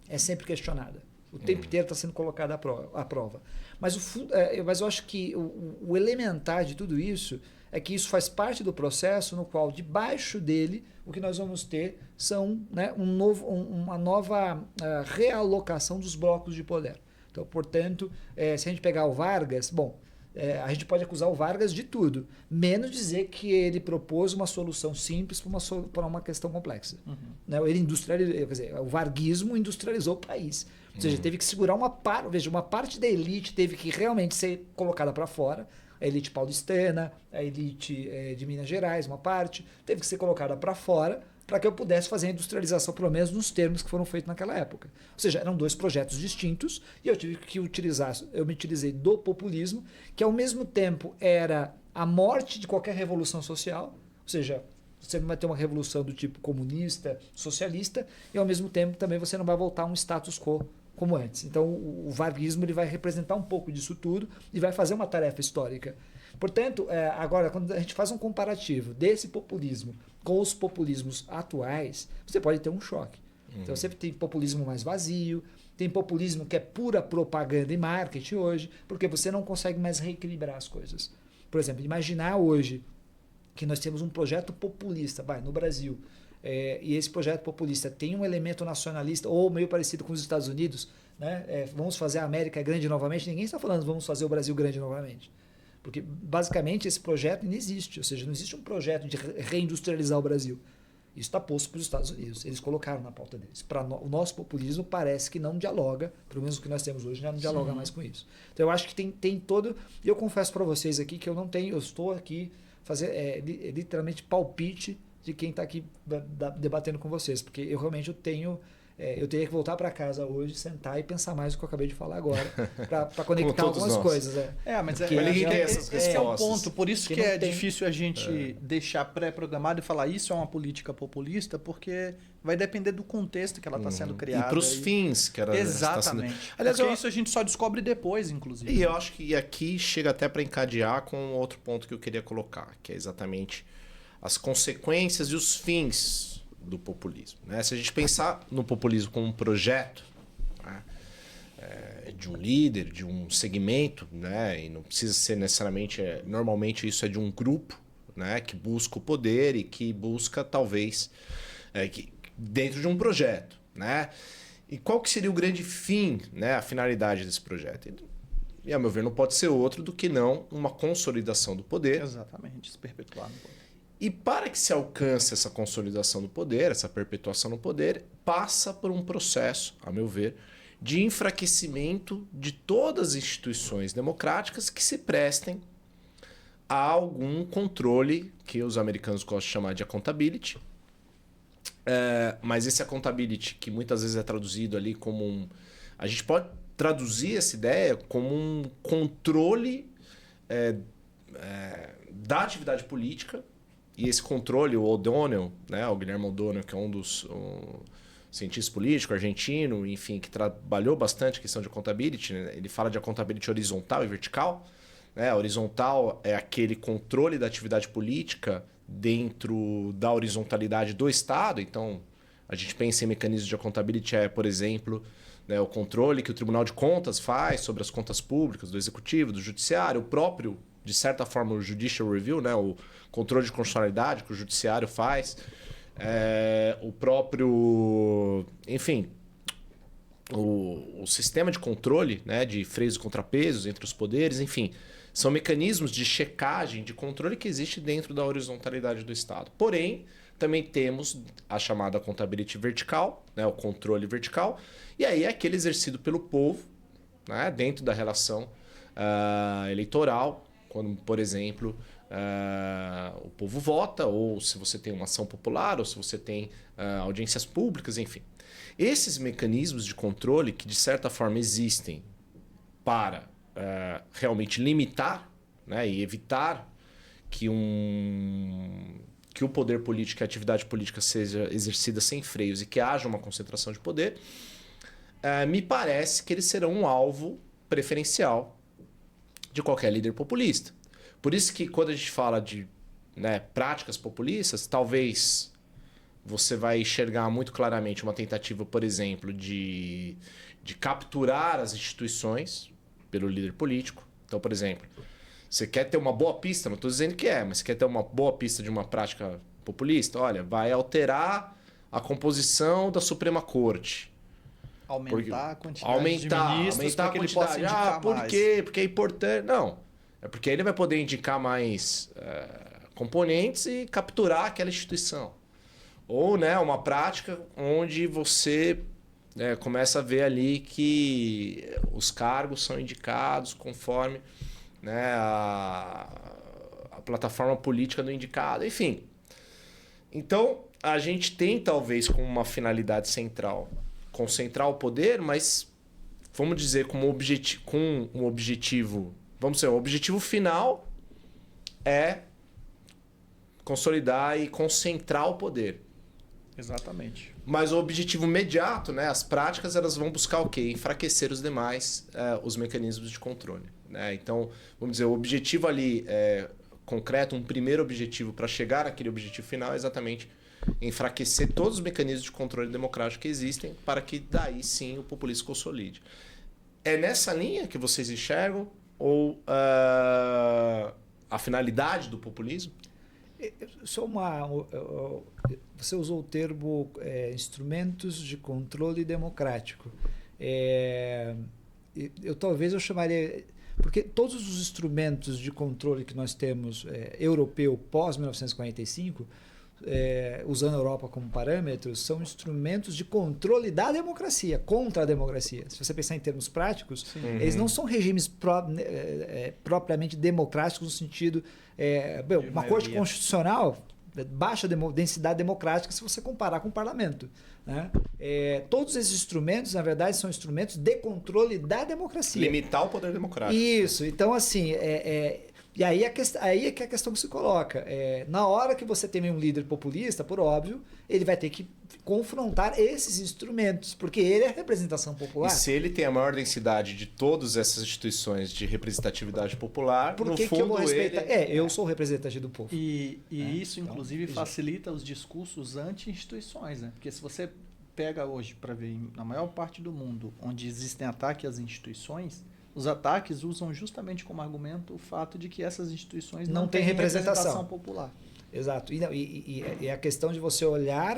é sempre questionada. O tempo inteiro está sendo colocada à prova. Mas eu acho que o elementar de tudo isso é que isso faz parte do processo no qual, debaixo dele, o que nós vamos ter são, né, uma nova realocação dos blocos de poder. Então, portanto, se a gente pegar o Vargas, a gente pode acusar o Vargas de tudo, menos dizer que ele propôs uma solução simples para uma questão complexa. Né? Ele industrializou, quer dizer, o varguismo industrializou o país. Ou seja, teve que segurar uma parte da elite teve que realmente ser colocada para fora. A elite paulistana, a elite de Minas Gerais, uma parte, teve que ser colocada para fora para que eu pudesse fazer a industrialização, pelo menos nos termos que foram feitos naquela época. Ou seja, eram dois projetos distintos e eu tive que me utilizei do populismo, que ao mesmo tempo era a morte de qualquer revolução social, ou seja, você não vai ter uma revolução do tipo comunista, socialista, e ao mesmo tempo também você não vai voltar a um status quo como antes. Então o varguismo ele vai representar um pouco disso tudo e vai fazer uma tarefa histórica. Portanto, agora, quando a gente faz um comparativo desse populismo com os populismos atuais, você pode ter um choque. Então você tem populismo mais vazio, tem populismo que é pura propaganda e marketing hoje, porque você não consegue mais reequilibrar as coisas. Por exemplo, imaginar hoje que nós temos um projeto populista no Brasil, e esse projeto populista tem um elemento nacionalista ou meio parecido com os Estados Unidos, né? Vamos fazer a América grande novamente. Ninguém está falando vamos fazer o Brasil grande novamente. Porque, basicamente, esse projeto não existe. Ou seja, não existe um projeto de reindustrializar o Brasil. Isso está posto para os Estados Unidos. Eles colocaram na pauta deles. O nosso populismo parece que não diadialoga, pelo menos o que nós temos hoje, já não dialoga mais com isso. Então, eu acho que tem todo... E eu confesso para vocês aqui que eu estou aqui fazer literalmente palpite de quem está aqui debatendo com vocês. Porque eu realmente eu teria que voltar para casa hoje, sentar e pensar mais no que eu acabei de falar agora, para conectar algumas coisas. Mas esse é o ponto. Por isso que é difícil a gente deixar pré-programado e falar isso é uma política populista, porque vai depender do contexto que ela está sendo criada. E para os fins que ela está sendo... Aliás, porque isso a gente só descobre depois, inclusive. E eu acho que aqui chega até para encadear com outro ponto que eu queria colocar, que é exatamente as consequências e os fins do populismo, né? Se a gente pensar no populismo como um projeto, né, de um líder, de um segmento, né, e não precisa ser necessariamente, normalmente isso é de um grupo, né, que busca o poder e que busca talvez dentro de um projeto, né? E qual que seria o grande fim, né, a finalidade desse projeto? E a meu ver não pode ser outro do que não uma consolidação do poder. Exatamente, se perpetuar no poder. E para que se alcance essa consolidação do poder, essa perpetuação do poder, passa por um processo, a meu ver, de enfraquecimento de todas as instituições democráticas que se prestem a algum controle que os americanos gostam de chamar de accountability. Mas esse accountability, que muitas vezes é traduzido ali como a gente pode traduzir essa ideia como um controle da atividade política. E esse controle, o O'Donnell, né, o Guilherme O'Donnell, que é um dos cientista político argentino, enfim, que trabalhou bastante a questão de accountability, né? Ele fala de accountability horizontal e vertical. Né? A horizontal é aquele controle da atividade política dentro da horizontalidade do Estado. Então, a gente pensa em mecanismos de accountability, por exemplo, né, o controle que o Tribunal de Contas faz sobre as contas públicas do Executivo, do Judiciário, o próprio, de certa forma, o Judicial Review, né, o controle de constitucionalidade que o Judiciário faz, o próprio, enfim, o sistema de controle, né, de freios e contrapesos entre os poderes, enfim, são mecanismos de checagem, de controle que existe dentro da horizontalidade do Estado. Porém, também temos a chamada accountability vertical, né, o controle vertical, e aí é aquele exercido pelo povo, né, dentro da relação eleitoral, Quando, por exemplo, o povo vota, ou se você tem uma ação popular, ou se você tem audiências públicas, enfim. Esses mecanismos de controle que, de certa forma, existem para realmente limitar, né, e evitar que o poder político, a atividade política seja exercida sem freios e que haja uma concentração de poder, me parece que eles serão um alvo preferencial de qualquer líder populista. Por isso que quando a gente fala de, né, práticas populistas, talvez você vai enxergar muito claramente uma tentativa, por exemplo, de capturar as instituições pelo líder político. Então, por exemplo, você quer ter uma boa pista, não estou dizendo que mas você quer ter uma boa pista de uma prática populista? Olha, vai alterar a composição da Suprema Corte. Aumentar a quantidade de ministros para que ele possa indicar por mais. quê? Porque é importante. Não. É porque ele vai poder indicar mais componentes e capturar aquela instituição. Ou, né, uma prática onde você começa a ver ali que os cargos são indicados conforme, né, a plataforma política do indicado. Enfim. Então, a gente tem talvez como uma finalidade central concentrar o poder, mas vamos dizer com um objetivo, vamos dizer, o objetivo final é consolidar e concentrar o poder. Exatamente. Mas o objetivo imediato, né, as práticas, elas vão buscar o quê? Enfraquecer os demais, os mecanismos de controle. Né? Então, vamos dizer, o objetivo ali concreto, um primeiro objetivo para chegar naquele objetivo final é exatamente enfraquecer todos os mecanismos de controle democrático que existem para que daí sim o populismo consolide. É nessa linha que vocês enxergam ou a finalidade do populismo? Você usou o termo instrumentos de controle democrático. Talvez eu chamaria... Porque todos os instrumentos de controle que nós temos europeu pós-1945, usando a Europa como parâmetro, são instrumentos de controle da democracia, contra a democracia. Se você pensar em termos práticos, eles não são regimes propriamente democráticos no sentido... uma corte constitucional, baixa densidade democrática se você comparar com o parlamento. Né? Todos esses instrumentos, na verdade, são instrumentos de controle da democracia. Limitar o poder democrático. Isso. Então, assim... E aí é que a questão que se coloca. Na hora que você tem um líder populista, por óbvio, ele vai ter que confrontar esses instrumentos, porque ele é a representação popular. E se ele tem a maior densidade de todas essas instituições de representatividade popular, por no que fundo eu vou respeitar? ele... Eu sou o representante do povo. Isso, inclusive, facilita os discursos anti-instituições. Né? Porque se você pega hoje para ver, na maior parte do mundo, onde existem ataques às instituições... Os ataques usam justamente como argumento o fato de que essas instituições não têm representação popular. Exato. E a questão de você olhar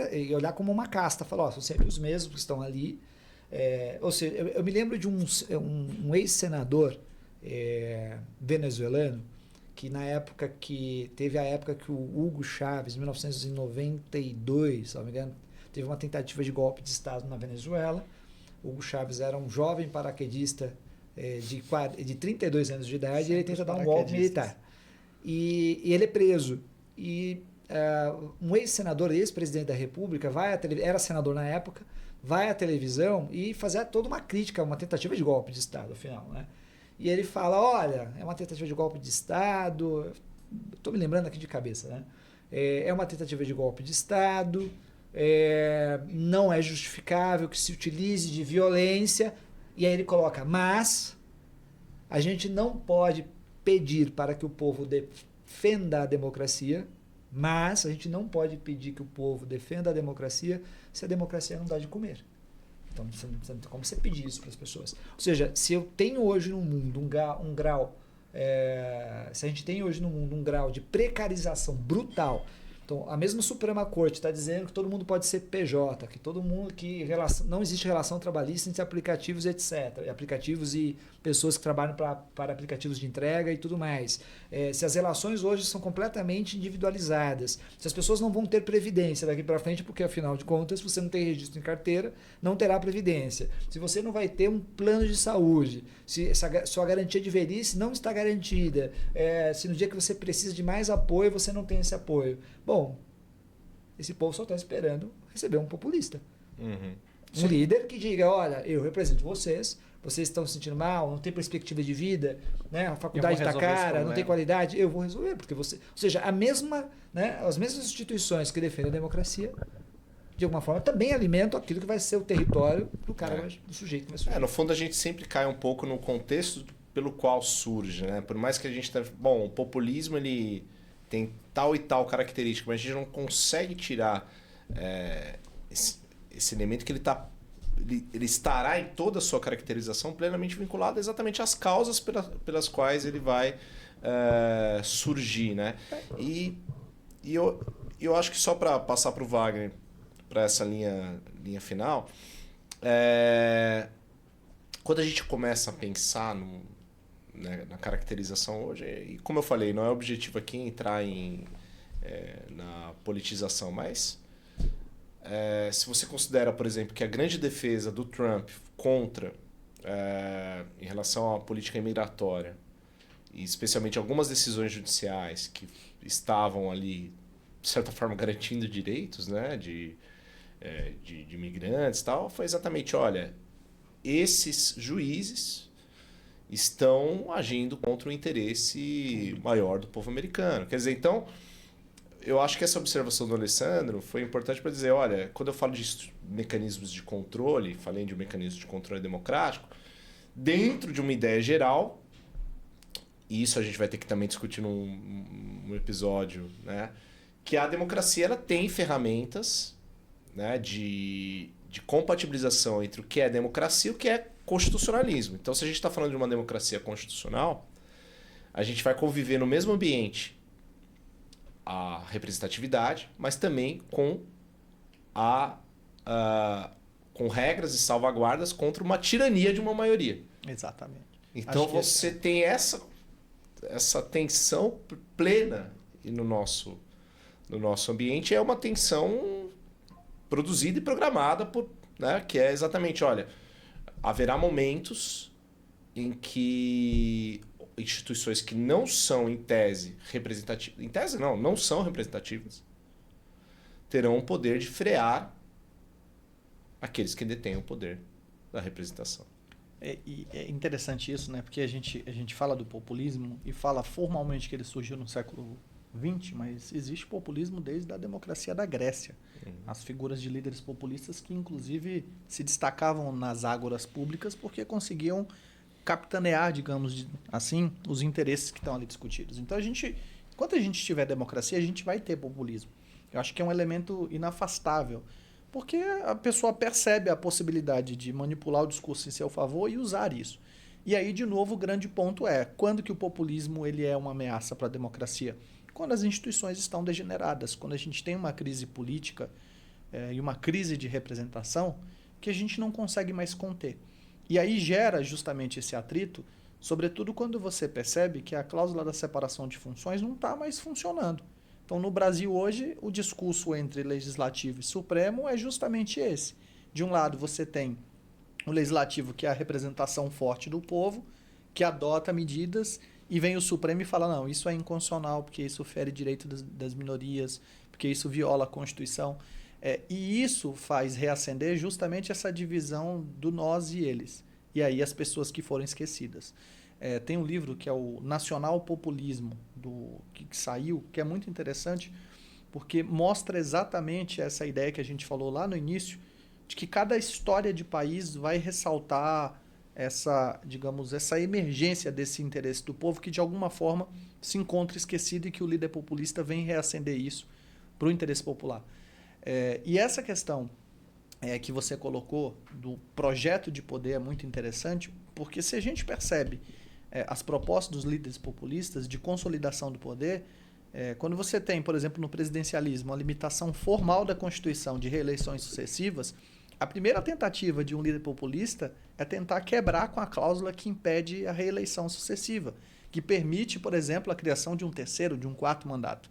como uma casta. Falar, são sempre os mesmos que estão ali. Ou seja, eu me lembro de um ex-senador venezuelano que teve a época que o Hugo Chávez, em 1992, se não me engano, teve uma tentativa de golpe de Estado na Venezuela. O Hugo Chávez era um jovem paraquedista de 32 anos de idade, e ele tenta dar um golpe militar. E ele é preso. E um ex-senador, ex-presidente da República, era senador na época, vai à televisão e fazer toda uma crítica, uma tentativa de golpe de Estado, afinal. Né? E ele fala, olha, é uma tentativa de golpe de Estado, estou me lembrando aqui de cabeça, né? É uma tentativa de golpe de Estado, não é justificável que se utilize de violência. E aí ele coloca, mas a gente não pode pedir para que o povo defenda a democracia, mas a gente não pode pedir que o povo defenda a democracia se a democracia não dá de comer. Então, não tem como você pedir isso para as pessoas. Ou seja, se eu tenho hoje no mundo se a gente tem hoje no mundo um grau de precarização brutal Então, a mesma Suprema Corte está dizendo que todo mundo pode ser PJ, que todo mundo não existe relação trabalhista entre aplicativos, etc. Aplicativos e pessoas que trabalham para aplicativos de entrega e tudo mais. Se as relações hoje são completamente individualizadas, se as pessoas não vão ter previdência daqui para frente, porque afinal de contas, se você não tem registro em carteira, não terá previdência. Se você não vai ter um plano de saúde, se sua garantia de velhice não está garantida, se no dia que você precisa de mais apoio, você não tem esse apoio. Bom, esse povo só está esperando receber um populista. Uhum. Um líder que diga, olha, eu represento vocês estão se sentindo mal, não tem perspectiva de vida, né? A faculdade está cara, não tem qualidade, eu vou resolver, porque você... Ou seja, as mesmas instituições que defendem a democracia, de alguma forma, também alimentam aquilo que vai ser o território do cara, do sujeito que vai surgir. No fundo, a gente sempre cai um pouco no contexto pelo qual surge, né? Por mais que a gente... Bom, o populismo, ele tem tal e tal característica, mas a gente não consegue tirar esse elemento que ele estará em toda a sua caracterização plenamente vinculado exatamente às causas pelas quais ele vai surgir, né? E eu acho que só para passar para o Wagner, para essa linha final, quando a gente começa a pensar na caracterização hoje, e como eu falei, não é objetivo aqui entrar na politização, mas se você considera, por exemplo, que a grande defesa do Trump contra, em relação à política imigratória, e especialmente algumas decisões judiciais que estavam ali, de certa forma, garantindo direitos, né, de imigrantes e tal, foi exatamente, olha, esses juízes estão agindo contra o interesse maior do povo americano. Quer dizer, então, eu acho que essa observação do Alessandro foi importante para dizer, olha, quando eu falo de mecanismos de controle, falei de um mecanismo de controle democrático, dentro de uma ideia geral, e isso a gente vai ter que também discutir num episódio, né, que a democracia ela tem ferramentas, né, de compatibilização entre o que é democracia e o que é constitucionalismo. Então, se a gente está falando de uma democracia constitucional, a gente vai conviver no mesmo ambiente a representatividade, mas também com com regras e salvaguardas contra uma tirania de uma maioria. Exatamente. Então você tem essa tensão plena no nosso ambiente, é uma tensão produzida e programada né, que é exatamente, olha, haverá momentos em que instituições que não são, em tese, representativas... Em tese, não são representativas, terão o poder de frear aqueles que detêm o poder da representação. É interessante isso, né? Porque a gente fala do populismo e fala formalmente que ele surgiu no século XX, mas existe populismo desde a democracia da Grécia. As figuras de líderes populistas que, inclusive, se destacavam nas ágoras públicas porque conseguiam capitanear, digamos assim, os interesses que estão ali discutidos. Então, enquanto a gente tiver democracia, a gente vai ter populismo. Eu acho que é um elemento inafastável, porque a pessoa percebe a possibilidade de manipular o discurso em seu favor e usar isso. E aí, de novo, o grande ponto é, quando que o populismo ele é uma ameaça para a democracia? Quando as instituições estão degeneradas, quando a gente tem uma crise política e uma crise de representação que a gente não consegue mais conter. E aí gera justamente esse atrito, sobretudo quando você percebe que a cláusula da separação de funções não está mais funcionando. Então, no Brasil hoje, o discurso entre Legislativo e Supremo é justamente esse. De um lado, você tem o Legislativo, que é a representação forte do povo, que adota medidas, e vem o Supremo e fala, não, isso é inconstitucional, porque isso fere direito das minorias, porque isso viola a Constituição. E isso faz reacender justamente essa divisão do nós e eles. E aí as pessoas que foram esquecidas. Tem um livro que é o Nacional Populismo, que saiu, que é muito interessante, porque mostra exatamente essa ideia que a gente falou lá no início, de que cada história de país vai ressaltar essa emergência desse interesse do povo que de alguma forma se encontra esquecido e que o líder populista vem reacender isso para o interesse popular. E essa questão que você colocou do projeto de poder é muito interessante, porque se a gente percebe as propostas dos líderes populistas de consolidação do poder, Quando você tem, por exemplo, no presidencialismo, a limitação formal da Constituição de reeleições sucessivas, a primeira tentativa de um líder populista é tentar quebrar com a cláusula que impede a reeleição sucessiva, que permite, por exemplo, a criação de um terceiro, de um quarto mandato.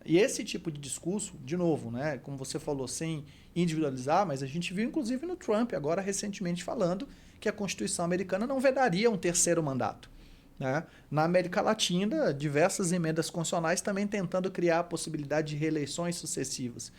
E esse tipo de discurso, de novo, né, como você falou, sem individualizar, mas a gente viu inclusive no Trump, agora recentemente falando que a Constituição americana não vedaria um terceiro mandato. Né? Na América Latina, diversas emendas constitucionais também tentando criar a possibilidade de reeleições sucessivas.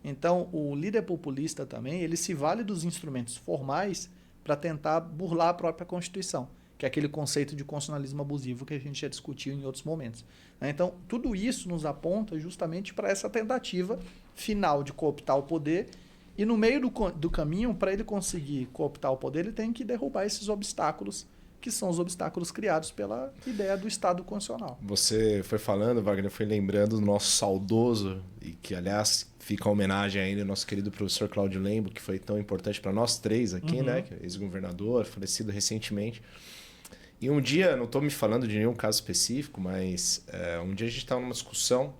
Então, o líder populista também, ele se vale dos instrumentos formais para tentar burlar a própria Constituição, que é aquele conceito de constitucionalismo abusivo que a gente já discutiu em outros momentos. Então, tudo isso nos aponta justamente para essa tentativa final de cooptar o poder, e no meio do caminho, para ele conseguir cooptar o poder, ele tem que derrubar esses obstáculos, que são os obstáculos criados pela ideia do Estado constitucional. Você foi falando, Wagner, foi lembrando do nosso saudoso, e que, aliás, fica a homenagem ainda ao nosso querido professor Cláudio Lembo, que foi tão importante para nós três aqui, né? Ex-governador, falecido recentemente. E um dia, não estou me falando de nenhum caso específico, mas um dia a gente estava numa discussão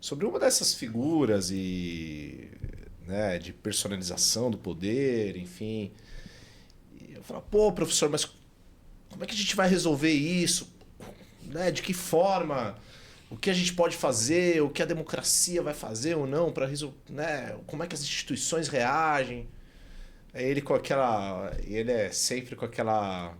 sobre uma dessas figuras né, de personalização do poder, enfim. E eu falava, pô, professor, mas como é que a gente vai resolver isso? Né? De que forma? O que a gente pode fazer? O que a democracia vai fazer ou não para resolver? Né? Como é que as instituições reagem? Ele com aquela... Ele é sempre com aquela...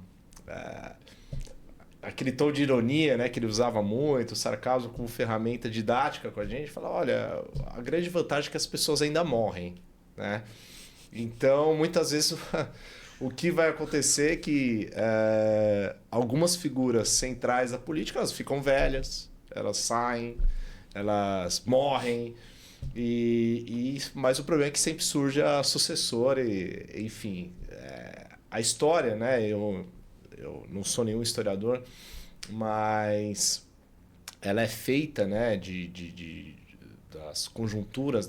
aquele tom de ironia, né, que ele usava muito, o sarcasmo como ferramenta didática com a gente, fala, olha, a grande vantagem é que as pessoas ainda morrem, né? Então, muitas vezes, o que vai acontecer é que algumas figuras centrais da política, elas ficam velhas, elas saem, elas morrem, mas o problema é que sempre surge a sucessora e, enfim, a história, né, eu não sou nenhum historiador, mas ela é feita, né, das conjunturas,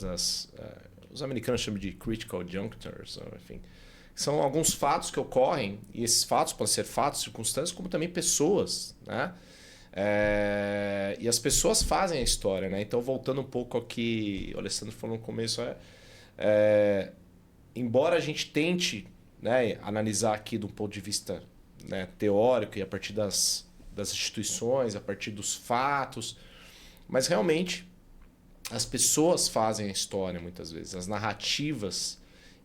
os americanos chamam de critical junctures, enfim. São alguns fatos que ocorrem, e esses fatos podem ser fatos, circunstâncias, como também pessoas, né? E as pessoas fazem a história, né? Então, voltando um pouco ao que o Alessandro falou no começo, embora a gente tente, né, analisar aqui do ponto de vista, né, teórico e a partir das instituições, a partir dos fatos, mas realmente as pessoas fazem a história muitas vezes, as narrativas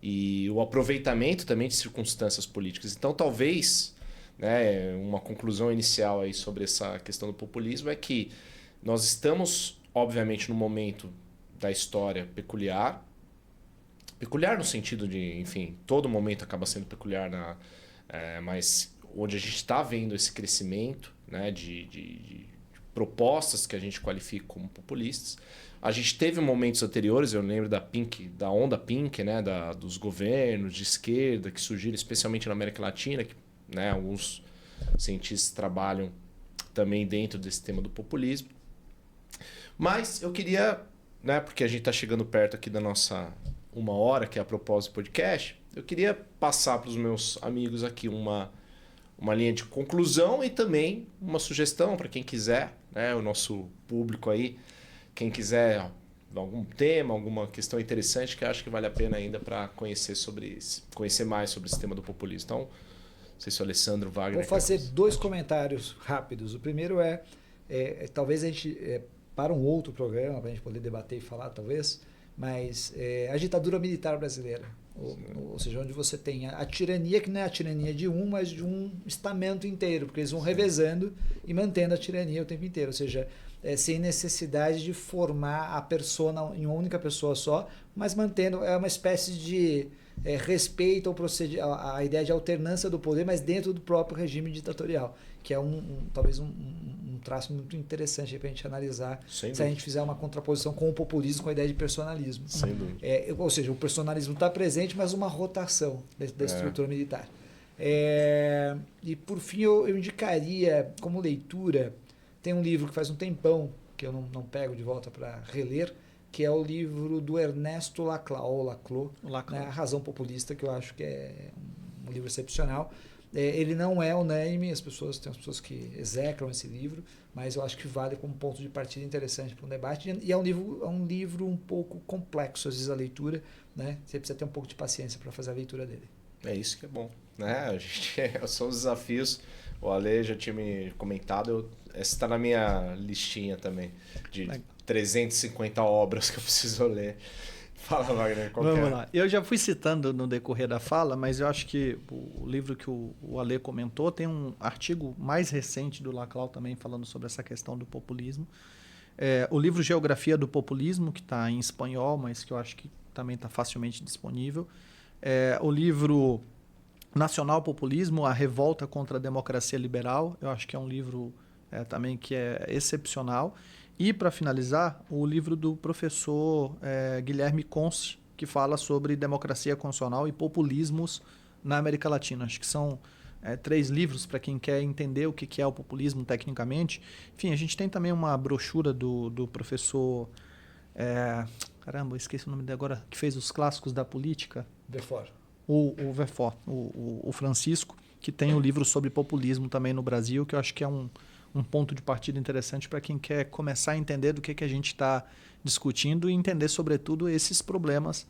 e o aproveitamento também de circunstâncias políticas. Então, talvez, né, uma conclusão inicial aí sobre essa questão do populismo é que nós estamos, obviamente, num momento da história peculiar no sentido de, enfim, todo momento acaba sendo peculiar, mas onde a gente está vendo esse crescimento, né, de propostas que a gente qualifica como populistas. A gente teve momentos anteriores, eu lembro da onda Pink, né, dos governos de esquerda que surgiram especialmente na América Latina, que, né, alguns cientistas trabalham também dentro desse tema do populismo. Mas eu queria, né, porque a gente está chegando perto aqui da nossa 1 hora, que é a propósito do podcast, eu queria passar para os meus amigos aqui uma linha de conclusão e também uma sugestão para quem quiser, né, o nosso público aí, quem quiser algum tema, alguma questão interessante que acho que vale a pena ainda para conhecer mais sobre esse tema do populismo. Então, não sei se o Alessandro, Wagner... Vou fazer 2 comentários rápidos. O primeiro talvez a gente para um outro programa, para a gente poder debater e falar, talvez, mas a ditadura militar brasileira. Ou seja, onde você tem a tirania, que não é a tirania de um, mas de um estamento inteiro, porque eles vão revezando e mantendo a tirania o tempo inteiro. Ou seja, sem necessidade de formar a persona em uma única pessoa só, mas mantendo uma espécie de respeito à ideia de alternância do poder, mas dentro do próprio regime ditatorial, que é talvez um traço muito interessante para a gente analisar se a gente fizer uma contraposição com o populismo, com a ideia de personalismo. Sem dúvida. Ou seja, o personalismo está presente, mas uma rotação da estrutura militar. E por fim, eu indicaria como leitura, tem um livro que faz um tempão que eu não pego de volta para reler, que é o livro do Ernesto Laclau, né, A Razão Populista, que eu acho que é um livro excepcional. Ele não é unânime, tem as pessoas que execram esse livro, mas eu acho que vale como ponto de partida interessante para um debate. E é um livro um pouco complexo, às esse a leitura, né? Você precisa ter um pouco de paciência para fazer a leitura dele. É isso que é bom, né? São os desafios. O Ale já tinha me comentado, essa está na minha listinha também, de 350 obras que eu preciso ler. Fala, Wagner, qual Vamos lá. Eu já fui citando no decorrer da fala, mas eu acho que o livro que o Ale comentou tem um artigo mais recente do Laclau também falando sobre essa questão do populismo. O livro Geografia do Populismo, que está em espanhol, mas que eu acho que também está facilmente disponível. O livro Nacional Populismo, A Revolta contra a Democracia Liberal, eu acho que é um livro também que é excepcional. E, para finalizar, o livro do professor Guilherme Conce, que fala sobre democracia constitucional e populismos na América Latina. Acho que são 3 livros para quem quer entender o que é o populismo tecnicamente. Enfim, a gente tem também uma brochura do professor... caramba, eu esqueci o nome dele agora, que fez os clássicos da política. Verfort. O Verfort, o Francisco, que tem um livro sobre populismo também no Brasil, que eu acho que é um ponto de partida interessante para quem quer começar a entender do que a gente está discutindo e entender, sobretudo, esses problemas,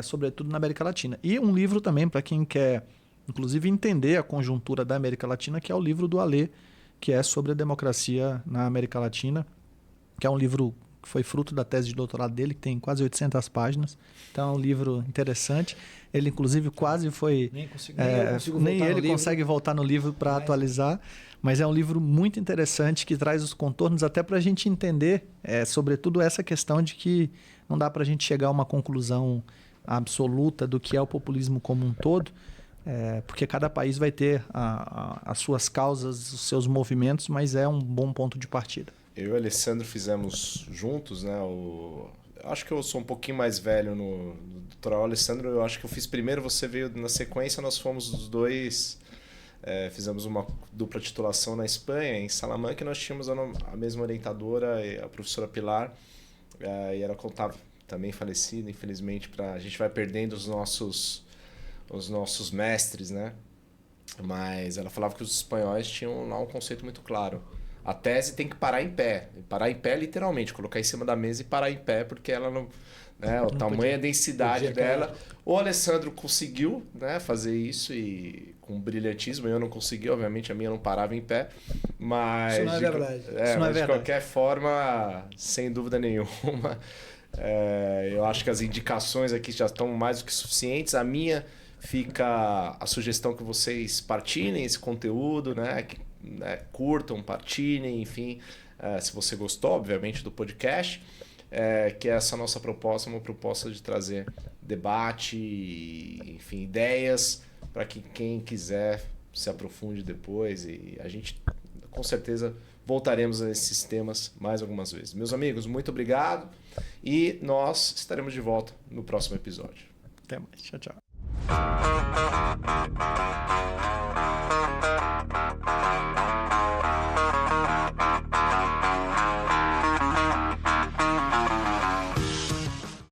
sobretudo na América Latina. E um livro também para quem quer, inclusive, entender a conjuntura da América Latina, que é o livro do Ale, que é sobre a democracia na América Latina, que é um livro que foi fruto da tese de doutorado dele, que tem quase 800 páginas. Então, é um livro interessante. Ele, inclusive, quase foi... Nem ele consegue voltar no livro para atualizar. Mas é um livro muito interessante que traz os contornos até para a gente entender, sobretudo, essa questão de que não dá para a gente chegar a uma conclusão absoluta do que é o populismo como um todo, porque cada país vai ter as suas causas, os seus movimentos, mas é um bom ponto de partida. Eu e o Alessandro fizemos juntos, né? Acho que eu sou um pouquinho mais velho no doutoral. Alessandro, eu acho que eu fiz primeiro, você veio na sequência, nós fomos os dois... fizemos uma dupla titulação na Espanha, em Salamanca, e nós tínhamos a mesma orientadora, a professora Pilar, e ela contava, também falecida, infelizmente, a gente vai perdendo os nossos mestres, né? Mas ela falava que os espanhóis tinham lá um conceito muito claro. A tese tem que parar em pé literalmente, colocar em cima da mesa e parar em pé, porque ela não... Né, o tamanho e a densidade dela. O Alessandro conseguiu, né, fazer isso e com brilhantismo. Eu não consegui, obviamente a minha não parava em pé. Mas isso não é verdade. De qualquer forma, sem dúvida nenhuma, eu acho que as indicações aqui já estão mais do que suficientes. A minha fica a sugestão que vocês partilhem esse conteúdo, né, curtam, partilhem, enfim, se você gostou, obviamente, do podcast. Que é essa nossa proposta, uma proposta de trazer debate, enfim, ideias para que quem quiser se aprofunde depois, e a gente com certeza voltaremos a esses temas mais algumas vezes. Meus amigos, muito obrigado e nós estaremos de volta no próximo episódio. Até mais. Tchau, tchau.